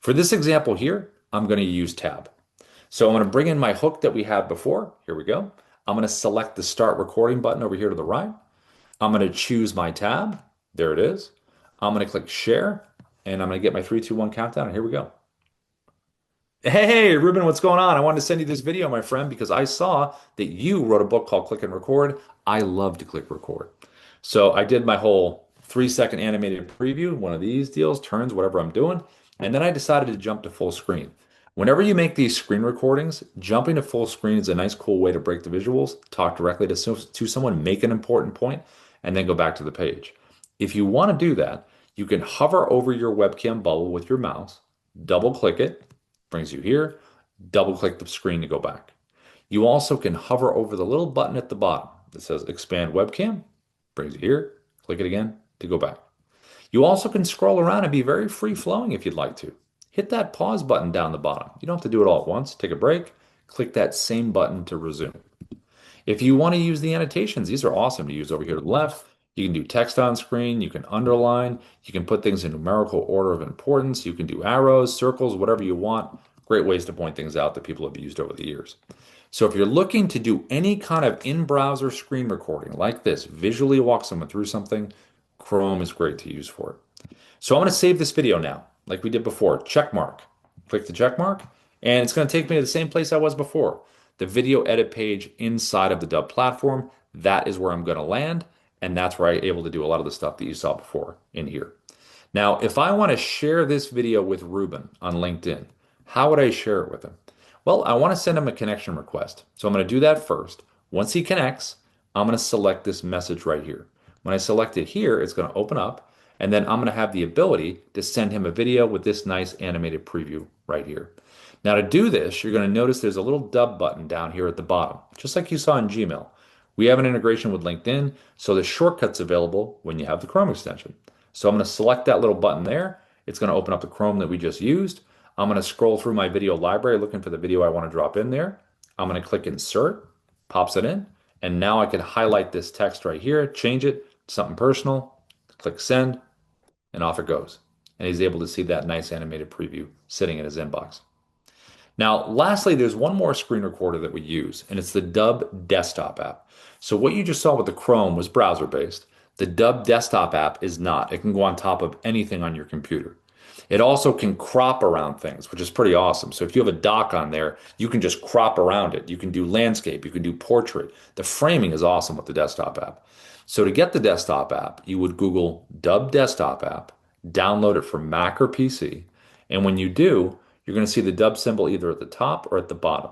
For this example here, I'm going to use tab. So I'm going to bring in my hook that we had before. Here we go. I'm going to select the start recording button over here to the right. I'm going to choose my tab. There it is. I'm going to click share and I'm going to get my 3, 2, 1 countdown. And here we go. Hey, Ruben, what's going on? I wanted to send you this video, my friend, because I saw that you wrote a book called Click and Record. I love to click record. So I did my whole 3-second animated preview, one of these deals, turns, whatever I'm doing. And then I decided to jump to full screen. Whenever you make these screen recordings, jumping to full screen is a nice, cool way to break the visuals, talk directly to someone, make an important point, and then go back to the page. If you want to do that, you can hover over your webcam bubble with your mouse, double click it, brings you here, double click the screen to go back. You also can hover over the little button at the bottom that says expand webcam, brings you here, click it again to go back. You also can scroll around and be very free flowing if you'd like to. Hit that pause button down the bottom. You don't have to do it all at once. Take a break, click that same button to resume. If you want to use the annotations, these are awesome to use over here to the left. You can do text on screen, you can underline, you can put things in numerical order of importance, you can do arrows, circles, whatever you want. Great ways to point things out that people have used over the years. So if you're looking to do any kind of in-browser screen recording like this, visually walk someone through something, Chrome is great to use for it. So I'm going to save this video now. like we did before, check mark. Click the check mark, and it's going to take me to the same place I was before. The video edit page inside of the Dubb platform. That is where I'm going to land, and that's where I'm able to do a lot of the stuff that you saw before in here. Now, if I want to share this video with Ruben on LinkedIn, how would I share it with him? Well, I want to send him a connection request. So I'm going to do that first. Once he connects, I'm going to select this message right here. When I select it here, it's going to open up, and then I'm going to have the ability to send him a video with this nice animated preview right here. Now, to do this, you're going to notice there's a little Dubb button down here at the bottom, just like you saw in Gmail. We have an integration with LinkedIn, so the shortcut's available when you have the Chrome extension. So I'm going to select that little button there. It's going to open up the Chrome that we just used. I'm going to scroll through my video library looking for the video I want to drop in there. I'm going to click insert, pops it in, and now I can highlight this text right here, change it to something personal, click send, and off it goes. And he's able to see that nice animated preview sitting in his inbox. Now, lastly, there's one more screen recorder that we use, and it's the Dubb desktop app. So what you just saw with the Chrome was browser-based. The Dubb desktop app is not. It can go on top of anything on your computer. It also can crop around things, which is pretty awesome. So if you have a dock on there, you can just crop around it. You can do landscape, you can do portrait. The framing is awesome with the desktop app. So to get the desktop app, you would Google Dubb desktop app, download it from Mac or PC, and when you do, you're going to see the Dubb symbol either at the top or at the bottom.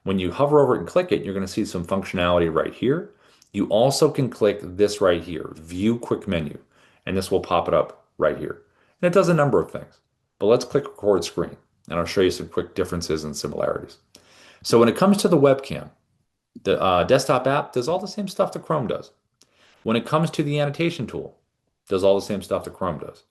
When you hover over it and click it, you're going to see some functionality right here. You also can click this right here, View Quick Menu, and this will pop it up right here. And it does a number of things. But let's click Record Screen, and I'll show you some quick differences and similarities. So when it comes to the webcam, the desktop app does all the same stuff that Chrome does. When it comes to the annotation tool, it does all the same stuff that Chrome does.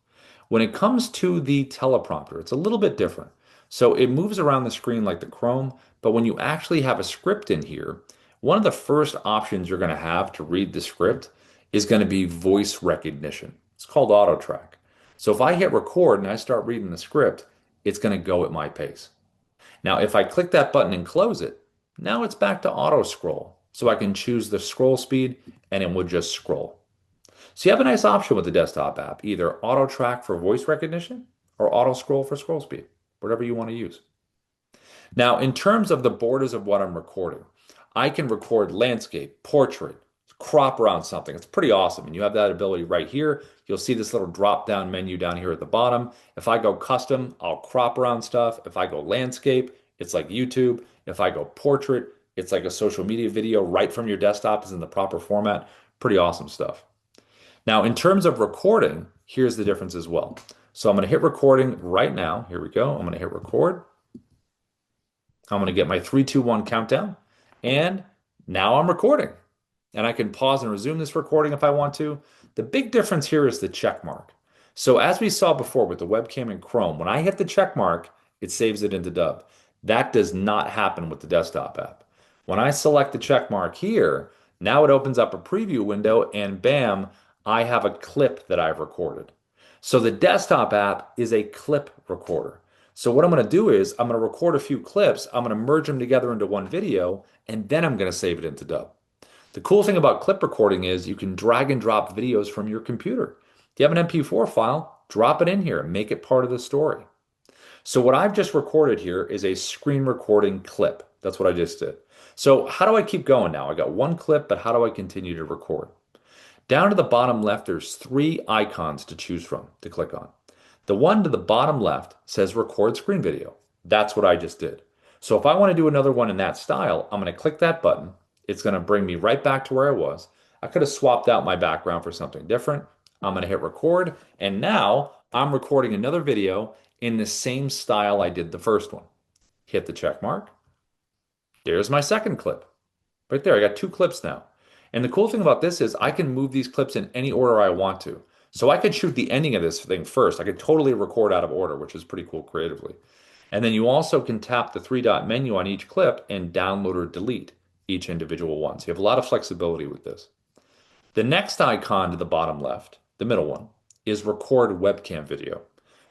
When it comes to the teleprompter, it's a little bit different. So it moves around the screen like the Chrome, but when you actually have a script in here, one of the first options you're going to have to read the script is going to be voice recognition. It's called auto track. So if I hit record and I start reading the script, it's going to go at my pace. Now, if I click that button and close it, now it's back to auto scroll. So I can choose the scroll speed and it will just scroll. So you have a nice option with the desktop app, either auto track for voice recognition or auto scroll for scroll speed, whatever you want to use. Now, in terms of the borders of what I'm recording, I can record landscape, portrait, crop around something. It's pretty awesome. And you have that ability right here. You'll see this little drop down menu down here at the bottom. If I go custom, I'll crop around stuff. If I go landscape, it's like YouTube. If I go portrait, it's like a social media video right from your desktop is in the proper format. Pretty awesome stuff. Now, in terms of recording, here's the difference as well. So I'm going to hit recording right now. Here we go. I'm going to hit record. I'm going to get my 3, 2, 1 countdown. And now I'm recording. And I can pause and resume this recording if I want to. The big difference here is the check mark. So as we saw before with the webcam in Chrome, when I hit the check mark, it saves it into Dubb. That does not happen with the desktop app. When I select the check mark here, now it opens up a preview window and bam, I have a clip that I've recorded. So the desktop app is a clip recorder. So what I'm going to do is I'm going to record a few clips, I'm going to merge them together into one video, and then I'm going to save it into Dubb. The cool thing about clip recording is you can drag and drop videos from your computer. If you have an MP4 file, drop it in here and make it part of the story. So what I've just recorded here is a screen recording clip. That's what I just did. So how do I keep going now? I got one clip, but how do I continue to record? Down to the bottom left, there's 3 icons to choose from to click on. The one to the bottom left says record screen video. That's what I just did. So if I want to do another one in that style, I'm going to click that button. It's going to bring me right back to where I was. I could have swapped out my background for something different. I'm going to hit record, and now I'm recording another video in the same style I did the first one. Hit the check mark. There's my second clip. Right there, I got 2 clips now. And the cool thing about this is I can move these clips in any order I want to. So I could shoot the ending of this thing first. I could totally record out of order, which is pretty cool creatively. And then you also can tap the 3-dot menu on each clip and download or delete each individual one. So you have a lot of flexibility with this. The next icon to the bottom left, the middle one, is record webcam video.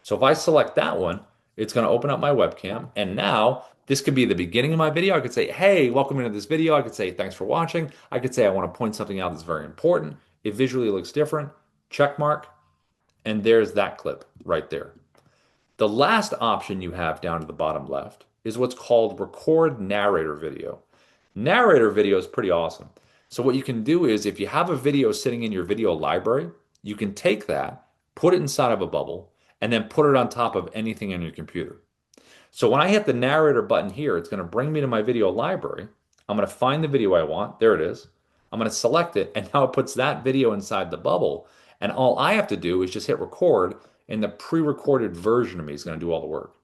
So if I select that one, it's going to open up my webcam. And now this could be the beginning of my video. I could say, hey, welcome into this video. I could say, thanks for watching. I could say, I want to point something out that's very important. It visually looks different. Check mark. And there's that clip right there. The last option you have down to the bottom left is what's called record narrator video. Narrator video is pretty awesome. So what you can do is if you have a video sitting in your video library, you can take that, put it inside of a bubble, and then put it on top of anything on your computer. So when I hit the narrator button here, it's going to bring me to my video library. I'm going to find the video I want. There it is. I'm going to select it, and now it puts that video inside the bubble. And all I have to do is just hit record, and the pre-recorded version of me is going to do all the work.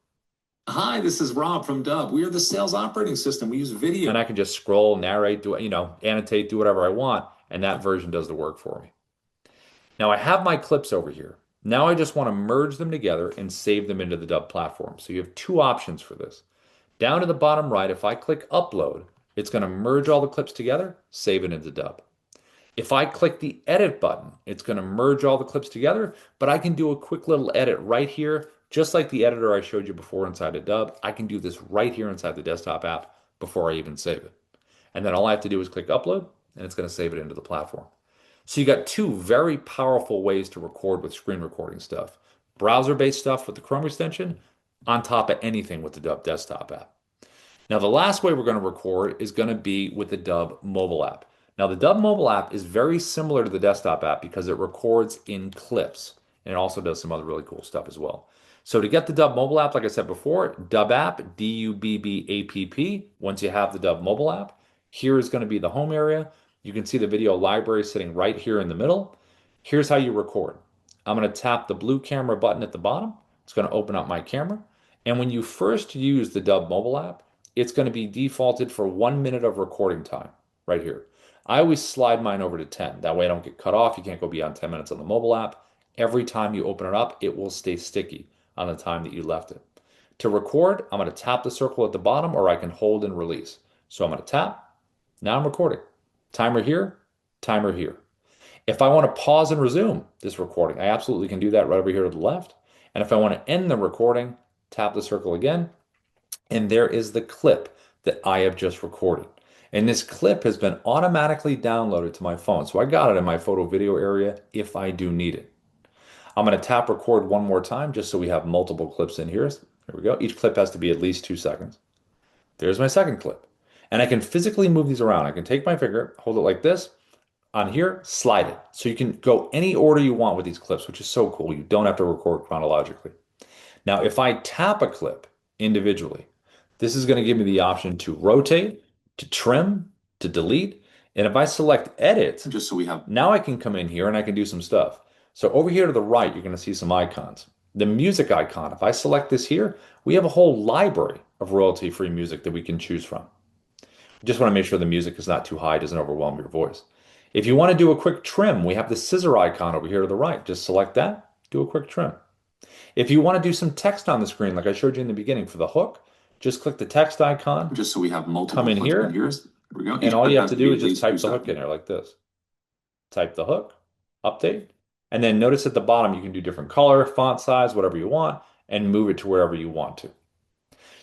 Hi, this is Rob from Dubb. We are the sales operating system. We use video. And I can just scroll, narrate, do, annotate, do whatever I want, and that version does the work for me. Now I have my clips over here. Now I just want to merge them together and save them into the Dubb platform. So you have two options for this. Down to the bottom right, if I click upload, it's going to merge all the clips together, save it into Dubb. If I click the edit button, it's going to merge all the clips together, but I can do a quick little edit right here, just like the editor I showed you before inside of Dubb. I can do this right here inside the desktop app before I even save it. And then all I have to do is click upload, and it's going to save it into the platform. So you got two very powerful ways to record with screen recording stuff. Browser-based stuff with the Chrome extension on top of anything with the Dubb desktop app. Now, the last way we're going to record is going to be with the Dubb mobile app. Now, the Dubb mobile app is very similar to the desktop app because it records in clips, and it also does some other really cool stuff as well. So to get the Dubb mobile app, like I said before, Dubb app, D-U-B-B-A-P-P. Once you have the Dubb mobile app, here is going to be the home area. You can see the video library sitting right here in the middle. Here's how you record. I'm going to tap the blue camera button at the bottom. It's going to open up my camera. And when you first use the Dubb mobile app, it's going to be defaulted for 1 minute of recording time right here. I always slide mine over to 10. That way I don't get cut off. You can't go beyond 10 minutes on the mobile app. Every time you open it up, it will stay sticky on the time that you left it. To record, I'm going to tap the circle at the bottom or I can hold and release. So I'm going to tap. Now I'm recording. Timer here, timer here. If I want to pause and resume this recording, I absolutely can do that right over here to the left. And if I want to end the recording, tap the circle again. And there is the clip that I have just recorded. And this clip has been automatically downloaded to my phone. So I got it in my photo video area if I do need it. I'm going to tap record one more time just so we have multiple clips in here. Here we go. Each clip has to be at least 2 seconds. There's my second clip. And I can physically move these around. I can take my finger, hold it like this. On here, slide it. So you can go any order you want with these clips, which is so cool. You don't have to record chronologically. Now, if I tap a clip individually, this is going to give me the option to rotate, to trim, to delete. And if I select edit, just so we have, now I can come in here and I can do some stuff. So over here to the right, you're going to see some icons. The music icon, if I select this here, we have a whole library of royalty-free music that we can choose from. Just want to make sure the music is not too high, doesn't overwhelm your voice. If you want to do a quick trim, we have the scissor icon over here to the right. Just select that, do a quick trim. If you want to do some text on the screen, like I showed you in the beginning for the hook, just click the text icon. Just so we have multiple. Come in here. Here we go. And all you have to do is just type the hook in there like this. Type the hook, update. And then notice at the bottom, you can do different color, font size, whatever you want, and move it to wherever you want to.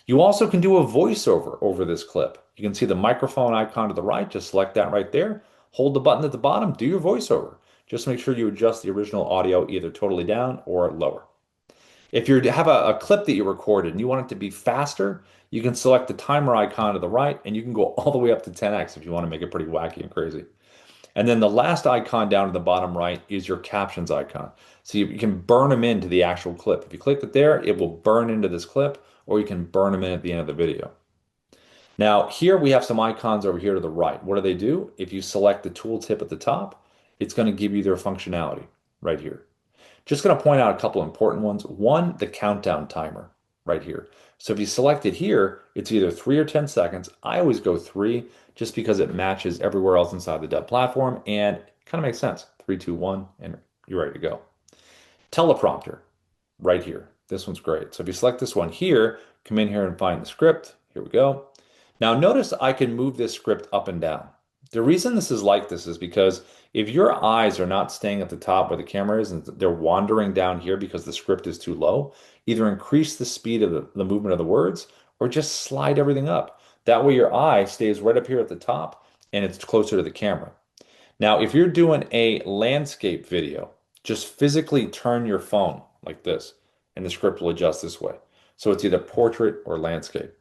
You also can do a voiceover over this clip. You can see the microphone icon to the right. Just select that right there. Hold the button at the bottom, do your voiceover. Just make sure you adjust the original audio either totally down or lower. If you have a clip that you recorded and you want it to be faster, you can select the timer icon to the right and you can go all the way up to 10x if you want to make it pretty wacky and crazy. And then the last icon down to the bottom right is your captions icon. So you can burn them into the actual clip. If you click it there, it will burn into this clip, or you can burn them in at the end of the video. Now, here we have some icons over here to the right. What do they do? If you select the tooltip at the top, it's going to give you their functionality right here. Just going to point out a couple important ones. One, the countdown timer right here. So if you select it here, it's either 3 or 10 seconds. I always go 3 just because it matches everywhere else inside the Dubb platform and it kind of makes sense. 3, 2, 1, and you're ready to go. Teleprompter right here. This one's great. So if you select this one here, come in here and find the script. Here we go. Now notice I can move this script up and down. The reason this is like this is because if your eyes are not staying at the top where the camera is and they're wandering down here because the script is too low, either increase the speed of the movement of the words or just slide everything up. That way your eye stays right up here at the top and it's closer to the camera. Now, if you're doing a landscape video, just physically turn your phone like this and the script will adjust this way. So it's either portrait or landscape.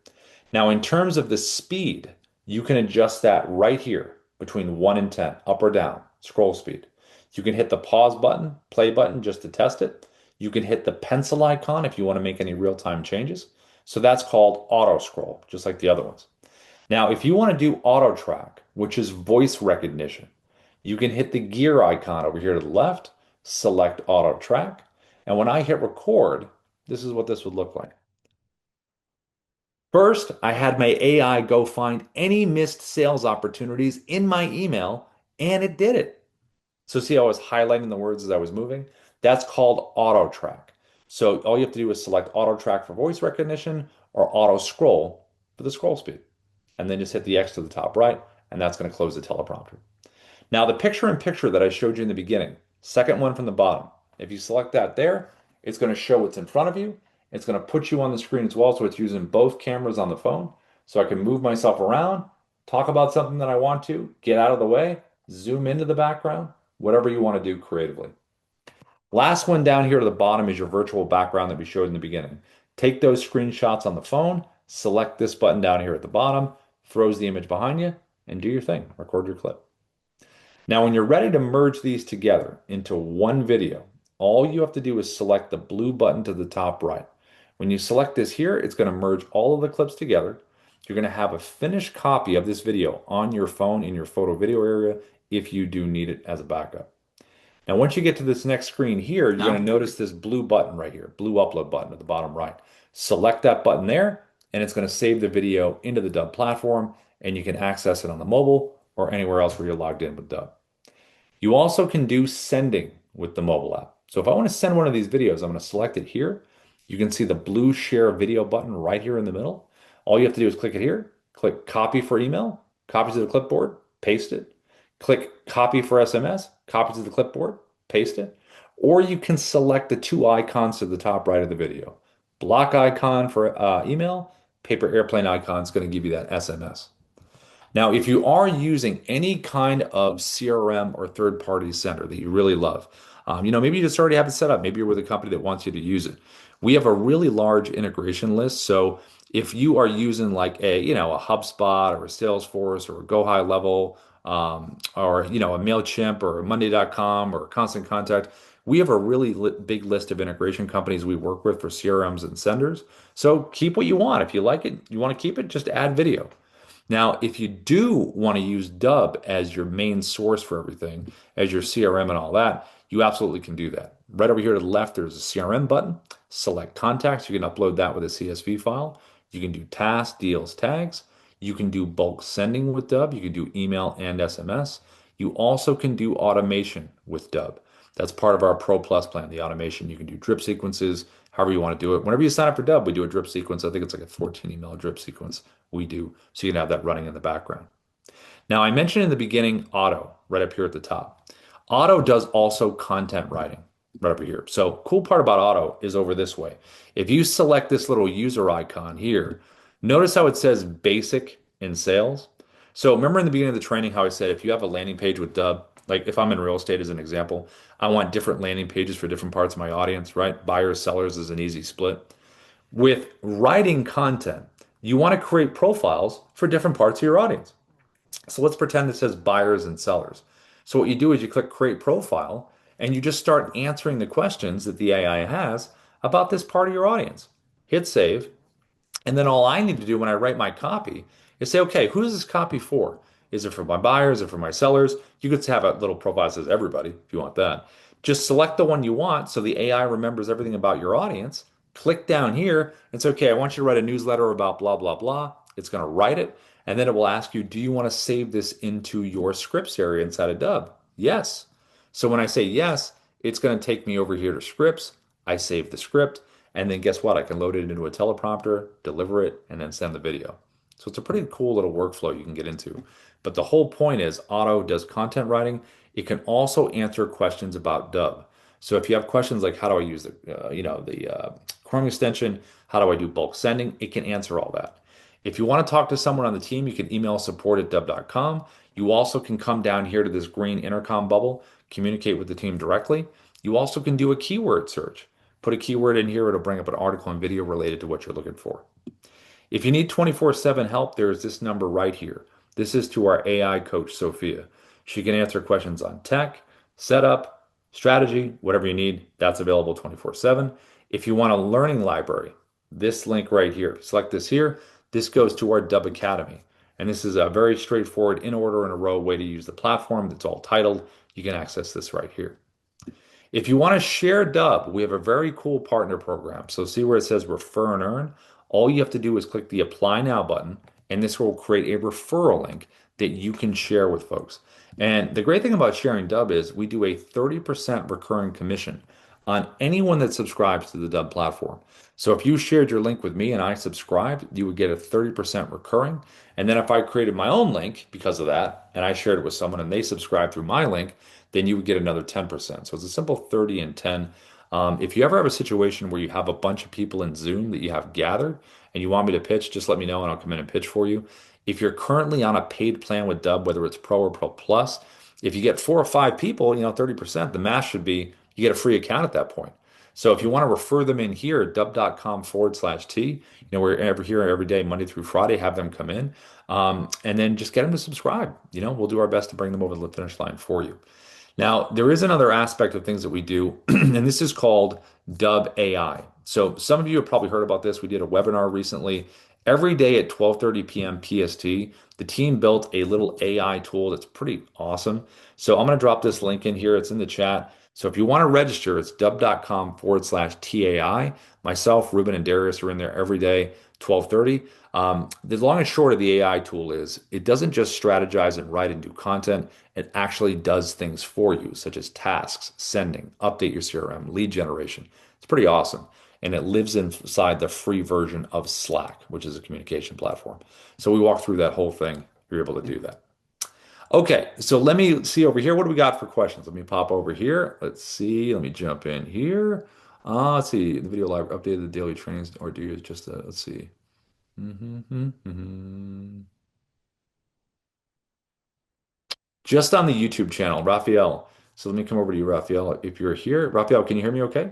Now, in terms of the speed, you can adjust that right here between 1 and 10, up or down, scroll speed. You can hit the pause button, play button just to test it. You can hit the pencil icon if you want to make any real-time changes. So that's called auto scroll, just like the other ones. Now, if you want to do auto track, which is voice recognition, you can hit the gear icon over here to the left, select auto track, and when I hit record, this is what this would look like. First, I had my AI go find any missed sales opportunities in my email, and it did it. So see how I was highlighting the words as I was moving? That's called auto track. So all you have to do is select auto track for voice recognition or auto scroll for the scroll speed. And then just hit the X to the top right, and that's going to close the teleprompter. Now, the picture in picture that I showed you in the beginning, second one from the bottom, if you select that there, it's going to show what's in front of you. It's going to put you on the screen as well. So it's using both cameras on the phone. So I can move myself around, talk about something that I want to, get out of the way, zoom into the background, whatever you want to do creatively. Last one down here to the bottom is your virtual background that we showed in the beginning. Take those screenshots on the phone, select this button down here at the bottom, throws the image behind you, and do your thing. Record your clip. Now, when you're ready to merge these together into one video, all you have to do is select the blue button to the top right. When you select this here, it's going to merge all of the clips together. You're going to have a finished copy of this video on your phone in your photo video area if you do need it as a backup. Now, once you get to this next screen here, you're going to notice this blue button right here, blue upload button at the bottom right. Select that button there, and it's going to save the video into the Dubb platform, and you can access it on the mobile or anywhere else where you're logged in with Dubb. You also can do sending with the mobile app. So if I want to send one of these videos, I'm going to select it here. You can see the blue share video button right here in the middle. All you have to do is click it here, click copy for email, copy to the clipboard, paste it. Click copy for SMS, copy to the clipboard, paste it. Or you can select the two icons to the top right of the video. Block icon for email, paper airplane icon is going to give you that SMS. Now, if you are using any kind of CRM or third-party sender that you really love, maybe you just already have it set up. Maybe you're with a company that wants you to use it. We have a really large integration list. So if you are using like a HubSpot or a Salesforce or a Go High Level, or a MailChimp or Monday.com or Constant Contact, we have a really big list of integration companies we work with for CRMs and senders. So keep what you want. If you like it, you want to keep it, just add video. Now, if you do want to use Dubb as your main source for everything, as your CRM and all that, you absolutely can do that. Right over here to the left, there's a CRM button. Select contacts. You can upload that with a CSV file. You can do tasks, deals, tags. You can do bulk sending with Dubb. You can do email and SMS. You also can do automation with Dubb. That's part of our Pro Plus plan, the automation. You can do drip sequences, however you want to do it. Whenever you sign up for Dubb, we do a drip sequence. I think it's like a 14 email drip sequence we do, so you can have that running in the background. Now, I mentioned in the beginning auto right up here at the top. Auto does also content writing right over here. So cool part about auto is over this way. If you select this little user icon here, notice how it says basic in sales. So remember in the beginning of the training how I said if you have a landing page with Dubb, like if I'm in real estate as an example, I want different landing pages for different parts of my audience, right? Buyers, sellers is an easy split. With writing content, you want to create profiles for different parts of your audience. So let's pretend it says buyers and sellers. So what you do is you click create profile and you just start answering the questions that the AI has about this part of your audience. Hit save. And then all I need to do when I write my copy is say, okay, who is this copy for? Is it for my buyers? Is it for my sellers? You could have a little profile that says everybody if you want that. Just select the one you want so the AI remembers everything about your audience. Click down here and say, okay, I want you to write a newsletter about blah, blah, blah. It's going to write it. And then it will ask you, do you want to save this into your scripts area inside of Dubb? Yes. So when I say yes, it's going to take me over here to scripts. I save the script. And then guess what? I can load it into a teleprompter, deliver it, and then send the video. So it's a pretty cool little workflow you can get into. But the whole point is Auto does content writing. It can also answer questions about Dubb. So if you have questions like how do I use the Chrome extension, how do I do bulk sending, it can answer all that. If you want to talk to someone on the team, you can email support@dubb.com. You also can come down here to this green intercom bubble, communicate with the team directly. You also can do a keyword search. put a keyword in here, it'll bring up an article and video related to what you're looking for. If you need 24/7 help, there is this number right here. This is to our AI coach, Sophia. She can answer questions on tech, setup, strategy, whatever you need. That's available 24/7. If you want a learning library, this link right here, select this here. This goes to our Dubb Academy. And this is a very straightforward, in order in a row way to use the platform. That's all titled. You can access this right here. If you want to share Dubb, we have a very cool partner program. So see where it says refer and earn? All you have to do is click the apply now button, and this will create a referral link that you can share with folks. And the great thing about sharing Dubb is we do a 30% recurring commission on anyone that subscribes to the Dubb platform. So if you shared your link with me and I subscribed, you would get a 30% recurring. And then if I created my own link because of that, and I shared it with someone and they subscribed through my link, then you would get another 10%. So it's a simple 30 and 10. If you ever have a situation where you have a bunch of people in Zoom that you have gathered and you want me to pitch, just let me know and I'll come in and pitch for you. If you're currently on a paid plan with Dubb, whether it's Pro or Pro Plus, if you get 4 or 5 people, 30%, the math should be you get a free account at that point. So if you want to refer them in here, dubb.com/T, we're here every day, Monday through Friday, have them come in, and then just get them to subscribe. We'll do our best to bring them over the finish line for you. Now, there is another aspect of things that we do, and this is called Dubb AI. So some of you have probably heard about this. We did a webinar recently. Every day at 12:30 p.m. PST, the team built a little AI tool that's pretty awesome. So I'm going to drop this link in here. It's in the chat. So if you want to register, it's dubb.com/TAI. Myself, Ruben, and Darius are in there every day, 12:30. The long and short of the AI tool is it doesn't just strategize and write and do content. It actually does things for you, such as tasks, sending, update your CRM, lead generation. It's pretty awesome. And it lives inside the free version of Slack, which is a communication platform. So we walk through that whole thing. You're able to do that. Okay, so let me see over here. What do we got for questions? Let me pop over here. Let's see. Let me jump in here. Let's see. The video live updated the daily trainings, or do you just, let's see. Just on the YouTube channel, Raphael. So let me come over to you, Raphael. If you're here, Raphael, can you hear me okay?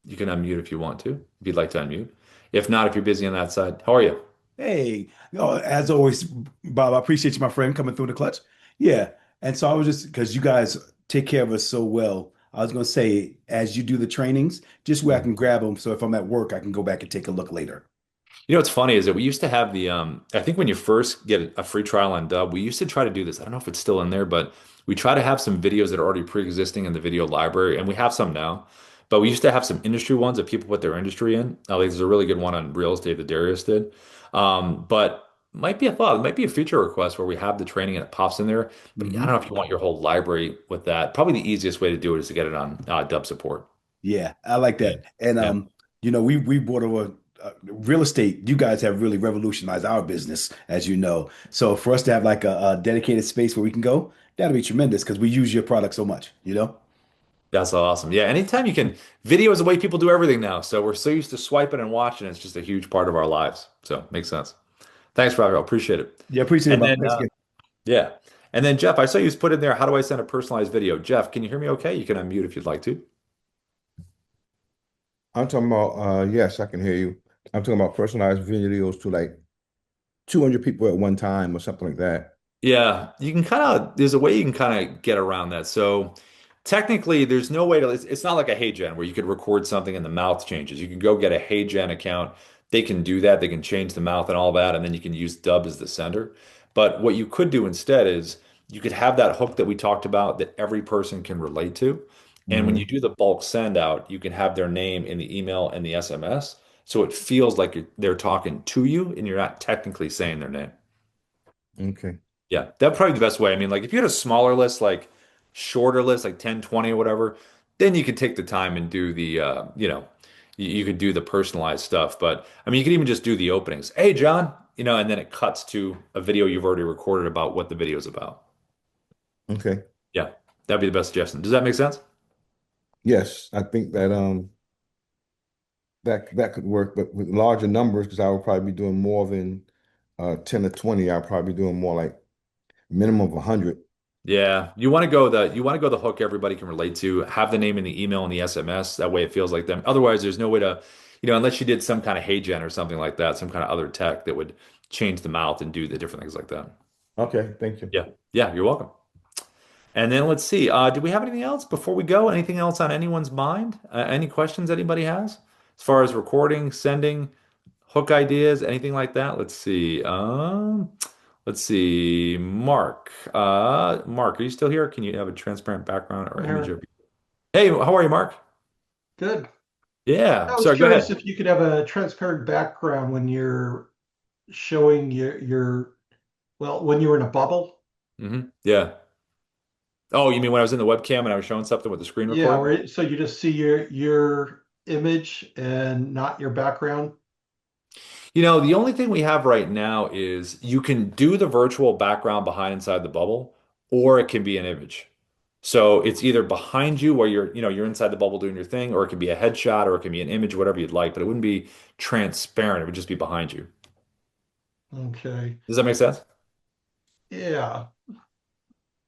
You can unmute if you want to, if you'd like to unmute. If not, if you're busy on that side, how are you? Hey, as always, Bob, I appreciate you, my friend, coming through the clutch. Yeah. And so I was just because you guys take care of us so well, I was going to say, as you do the trainings, just where I can grab them. So if I'm at work, I can go back and take a look later. What's funny is that we used to have I think when you first get a free trial on Dubb, we used to try to do this. I don't know if it's still in there, but we try to have some videos that are already pre-existing in the video library, and we have some now. But we used to have some industry ones that people put their industry in. There's a really good one on real estate that Darius did. But might be a thought. It might be a feature request where we have the training and it pops in there. But I don't know if you want your whole library with that. Probably the easiest way to do it is to get it on Dubb support. Yeah, I like Yeah. that. And Yeah. we bought over real estate. You guys have really revolutionized our business, as you know. So for us to have like a dedicated space where we can go, that'll be tremendous because we use your product so much. That's awesome. Yeah, anytime you can, video is the way people do everything now. So we're so used to swiping and watching, it's just a huge part of our lives. So makes sense. Thanks, Roger. I appreciate it. Yeah, appreciate it, And Bob. then, Thanks again. yeah. And then, Jeff, I saw you put in there, how do I send a personalized video? Jeff, can you hear me okay? You can unmute if you'd like to. I'm talking about, yes, I can hear you. I'm talking about personalized videos to like 200 people at one time or something like that. Yeah, there's a way you can kind of get around that. So technically, there's no way to, it's not like a HeyGen where you could record something and the mouth changes. You can go get a HeyGen account. They can do that. They can change the mouth and all that. And then you can use Dubb as the sender. But what you could do instead is you could have that hook that we talked about that every person can relate to. And when you Hmm. do the bulk send out, you can have their name in the email and the SMS. So it feels like they're talking to you and you're not technically saying their name. Okay. Yeah, that'd probably be the best way. I mean, like if you had a smaller list, like shorter list, like 10, 20, or whatever, then you could take the time and do you could do the personalized stuff. But I mean, you could even just do the openings. Hey, John, and then it cuts to a video you've already recorded about what the video is about. Okay. Yeah, that'd be the best suggestion. Does that make sense? Yes, I think that that could work, but with larger numbers, because I would probably be doing more than 10 or 20, I'll probably be doing more like minimum of 100. Yeah, you want to go the hook everybody can relate to. Have the name in the email and the SMS. That way it feels like them. Otherwise, there's no way to, unless you did some kind of hey gen or something like that, some kind of other tech that would change the mouth and do the different things like that. Okay, thank you. Yeah, yeah, you're welcome. And then let's see. Do we have anything else before we go? Anything else on anyone's mind? Any questions anybody has as far as recording, sending, hook ideas, anything like that? Let's see. Mark, are you still here? Can you have a transparent background or I'm image here. of? Hey, how are you, Mark? Good. Yeah. I was Sorry, go curious ahead. if you could have a transparent background when you're showing well, when you were in a bubble. Yeah. Oh, you mean when I was in the webcam and I was showing something with the screen Yeah, recording? where so you just see your image and not your background. The only thing we have right now is you can do the virtual background behind inside the bubble, or it can be an image. So it's either behind you where you're inside the bubble doing your thing, or it can be a headshot, or it can be an image, whatever you'd like, but it wouldn't be transparent. It would just be behind you. Okay. Does that make sense? Yeah.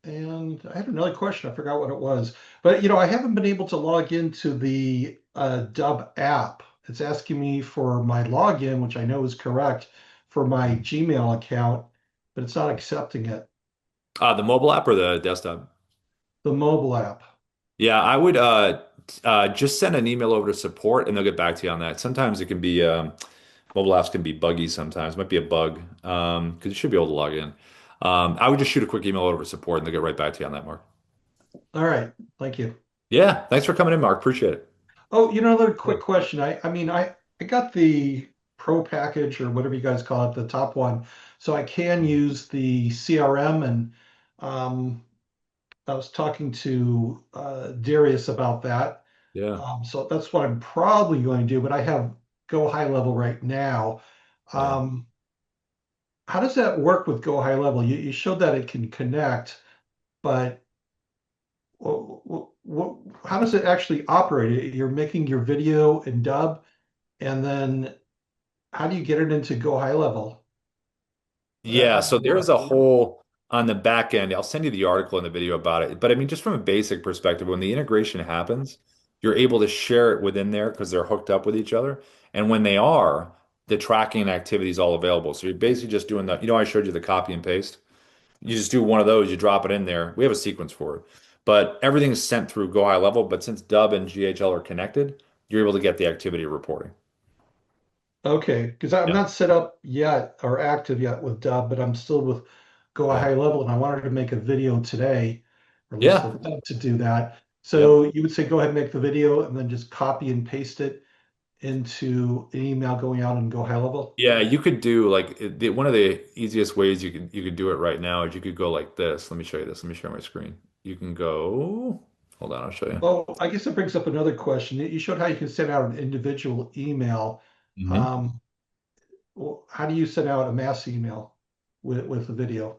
And I had another question. I forgot what it was. But I haven't been able to log into the Dubb app. It's asking me for my login, which I know is correct for my Gmail account, but it's not accepting it. The mobile app or the desktop? The mobile app. Yeah, I would just send an email over to support and they'll get back to you on that. Sometimes it can be mobile apps can be buggy sometimes. Might be a bug because you should be able to log in. I would just shoot a quick email over to support and they'll get right back to you on that, Mark. All right. Thank you. Yeah, thanks for coming in, Mark. Appreciate it. Oh, another Yeah. quick question. I got the pro package or whatever you guys call it, the top one, so I can use the CRM and um, I was talking to Darius about that. Yeah. So that's what I'm probably going to do, but I have Go High Level right now. Yeah. Um, how does that work with Go High Level? You showed that it can connect, but how does it actually operate? You're making your video in Dub, and then how do you get it into Go High Level? Yeah, How does so it there's work? a whole on the back end. I'll send you the article and the video about it. But I mean, just from a basic perspective, when the integration happens, you're able to share it within there because they're hooked up with each other. And when they are, the tracking and activity is all available. So you're basically just doing I showed you the copy and paste. You just do one of those, you drop it in there. We have a sequence for it. But everything's sent through Go High Level. But since Dub and GHL are connected, you're able to get the activity reporting. Okay, because I'm Yeah. not set up yet or active yet with Dub, but I'm still with Go Yeah. High Level, and I wanted to make a video today, or at least Yeah. attempt to do that. Yep. So you would say go ahead and make the video and then just copy and paste it into an email going out and Go High Level. Yeah, you could do like one of the easiest ways you could do it right now is you could go like this. Let me show you this. Let me share my screen. You can go, hold on, I'll show you. Oh, I guess that brings up another question. You showed how you can send out an individual email. Mhm. Um, how do you send out a mass email with the video?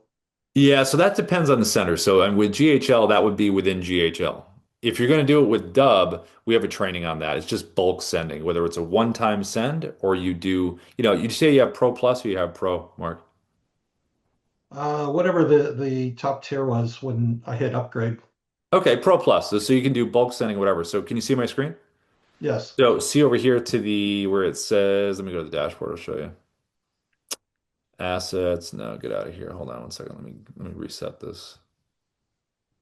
Yeah, so that depends on the sender. So, and with GHL, that would be within GHL. If you're going to do it with Dub, we have a training on that. It's just bulk sending, whether it's a one-time send or you say you have Pro Plus or you have Pro, Mark. Whatever the top tier was when I hit upgrade. Okay, Pro Plus. So you can do bulk sending, whatever. So can you see my screen? Yes. So see over here to the where it says, let me go to the dashboard, I'll show you. Assets. No, get out of here. Hold on one second. Let me reset this.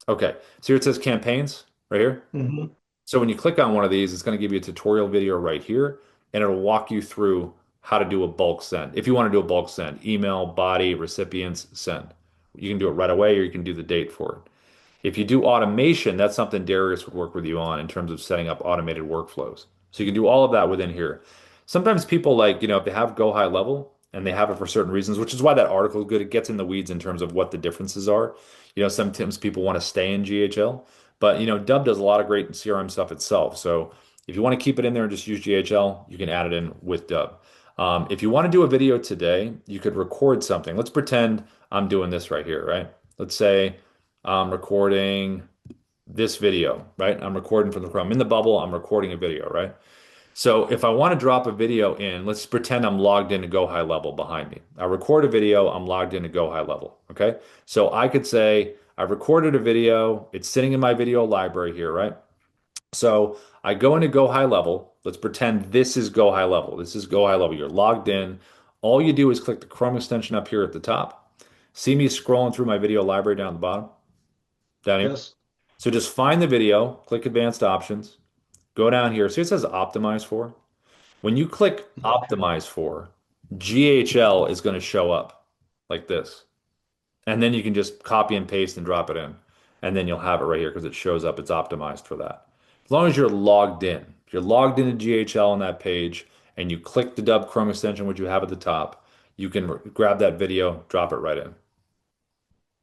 Okay. So here it says campaigns right here. Hmm. So when you click on one of these, it's going to give you a tutorial video right here, and it'll walk you through how to do a bulk send. If you want to do a bulk send, email, body, recipients, send. You can do it right away, or you can do the date for it. If you do automation, that's something Darius would work with you on in terms of setting up automated workflows. So you can do all of that within here. Sometimes people like, if they have Go High Level and they have it for certain reasons, which is why that article is good. It gets in the weeds in terms of what the differences are. Sometimes people want to stay in GHL, but Dubb does a lot of great CRM stuff itself. So if you want to keep it in there and just use GHL, you can add it in with Dubb. If you want to do a video today, you could record something. Let's pretend I'm doing this right here, right? Let's say I'm recording this video, right? I'm recording from I'm in the bubble, I'm recording a video, right? So if I want to drop a video in, let's pretend I'm logged into Go High Level behind me. I record a video, I'm logged into Go High Level, okay? So I could say, I've recorded a video. It's sitting in my video library here, right? So I go into Go High Level. Let's pretend this is Go High Level. This is Go High Level. You're logged in. All you do is click the Chrome extension up here at the top. See me scrolling through my video library down the bottom, down here. Yes. So just find the video, click Advanced Options, go down here. See it says Optimize For? When you click Okay. Optimize For, GHL is going to show up like this. And then you can just copy and paste and drop it in. And then you'll have it right here because it shows up. It's optimized for that. As long as you're logged in. If you're logged into GHL on that page and you click the Dubb Chrome extension, which you have at the top, you can grab that video, drop it right in.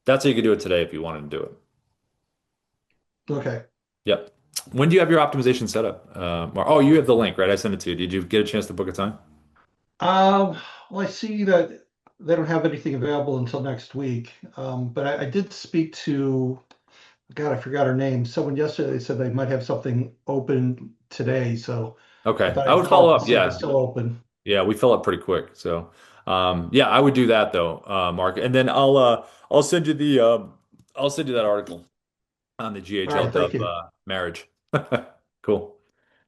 That's how you could do it today if you wanted to do it. Okay. Yep. When do you have your optimization set up? Oh, you have the link, right? I sent it to you. Did you get a chance to book a time? Um, well, I see that they don't have anything available until next week. But I did speak to, God, I forgot her name. Someone yesterday, they said they might have something open today. So I Okay. thought I I'd would follow call to up. see if it's Yeah. still open. Yeah, we fill up pretty quick. So, yeah, I would do that though, Mark. And then I'll send you the I'll send you that article on the All GHL right. Thank Dub you. marriage. Cool.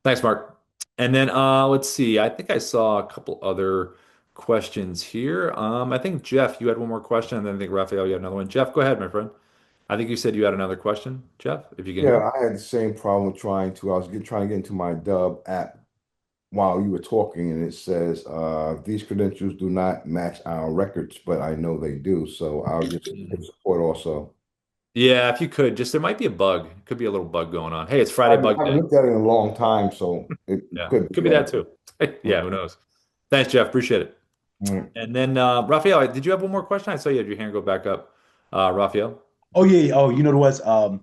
Thanks, Mark. And then let's see. I think I saw a couple other questions here. I think Jeff, you had one more question, and then I think Raphael, you had another one. Jeff, go ahead, my friend. I think you said you had another question, Jeff, if you can hear me. Yeah, I had the same problem trying to get into my Dub app while you were talking, and it says these credentials do not match our records, but I know they do, so I'll just hit support also. Yeah, if you could, just there might be a bug. Could be a little bug going on. Hey, it's Friday I bug haven't day. looked at it in a long time, so it Yeah, could could be be that that. too. Yeah, who knows? Thanks, Jeff. Appreciate it. Mm. And then Raphael, did you have one more question? I saw you had your hand go back up. Raphael. Oh yeah, yeah. Oh, you know what was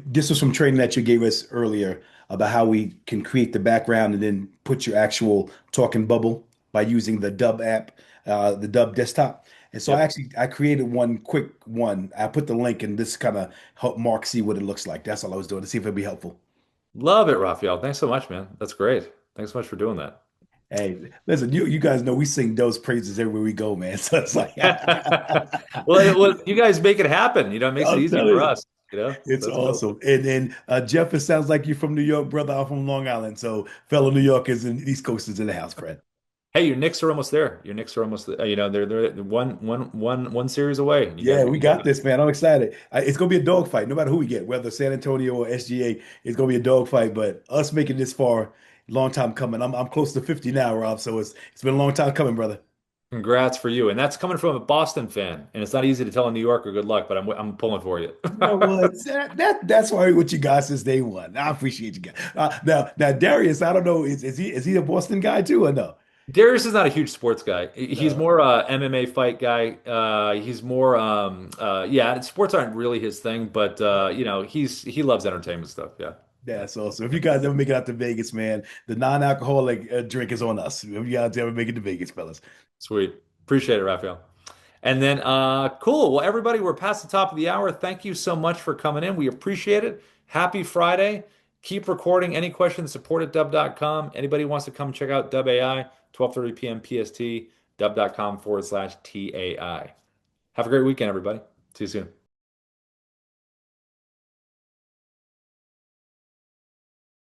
this was some training that you gave us earlier about how we can create the background and then put your actual talking bubble by using the Dubb app, the Dubb desktop. And so Yep. I created one quick one. I put the link and this kind of help Mark see what it looks like. That's all I was doing to see if it'd be helpful. Love it, Raphael. Thanks so much, man. That's great. Thanks so much for doing that. Hey, listen, you guys know we sing those praises everywhere we go, man. So it's like Well, you guys make it happen. You know, it makes it I'm easy telling for you. us. You know, It's that's cool. awesome. And then Jeff, it sounds like you're from New York, brother. I'm from Long Island. So fellow New Yorkers and East Coasters in the house, friend. Hey, your Knicks are almost there. Your Knicks are almost, you know, they're one series away, and you guys Yeah, could we be doing got this, man. I'm excited. It's gonna be a dogfight, no matter who we get, whether San Antonio or SGA. It's gonna be a dogfight. But us making this far, long time coming. I'm close to 50 now, Rob. So it's been a long time coming, brother. Congrats for you. And that's coming from a Boston fan. And it's not easy to tell a New Yorker good luck, but I'm pulling for you. You know what? That's why what you guys since day one. I appreciate you guys. Now Darius, I don't know, is he a Boston guy too or no? Darius is not a huge sports guy. He's No. more a MMA fight guy. He's more yeah, sports aren't really his thing, but you know, he loves entertainment stuff. Yeah. That's awesome. If you guys ever make it out to Vegas, man, the non-alcoholic drink is on us. If you guys ever make it to Vegas, fellas. Sweet. Appreciate it, Raphael. And then cool. Well, everybody, we're past the top of the hour. Thank you so much for coming in. We appreciate it. Happy Friday. Keep recording. Any questions, support at dubb.com. Anybody wants to come check out Dubb AI, 12:30 p.m. PST, dubb.com/TAI. Have a great weekend, everybody. See you soon.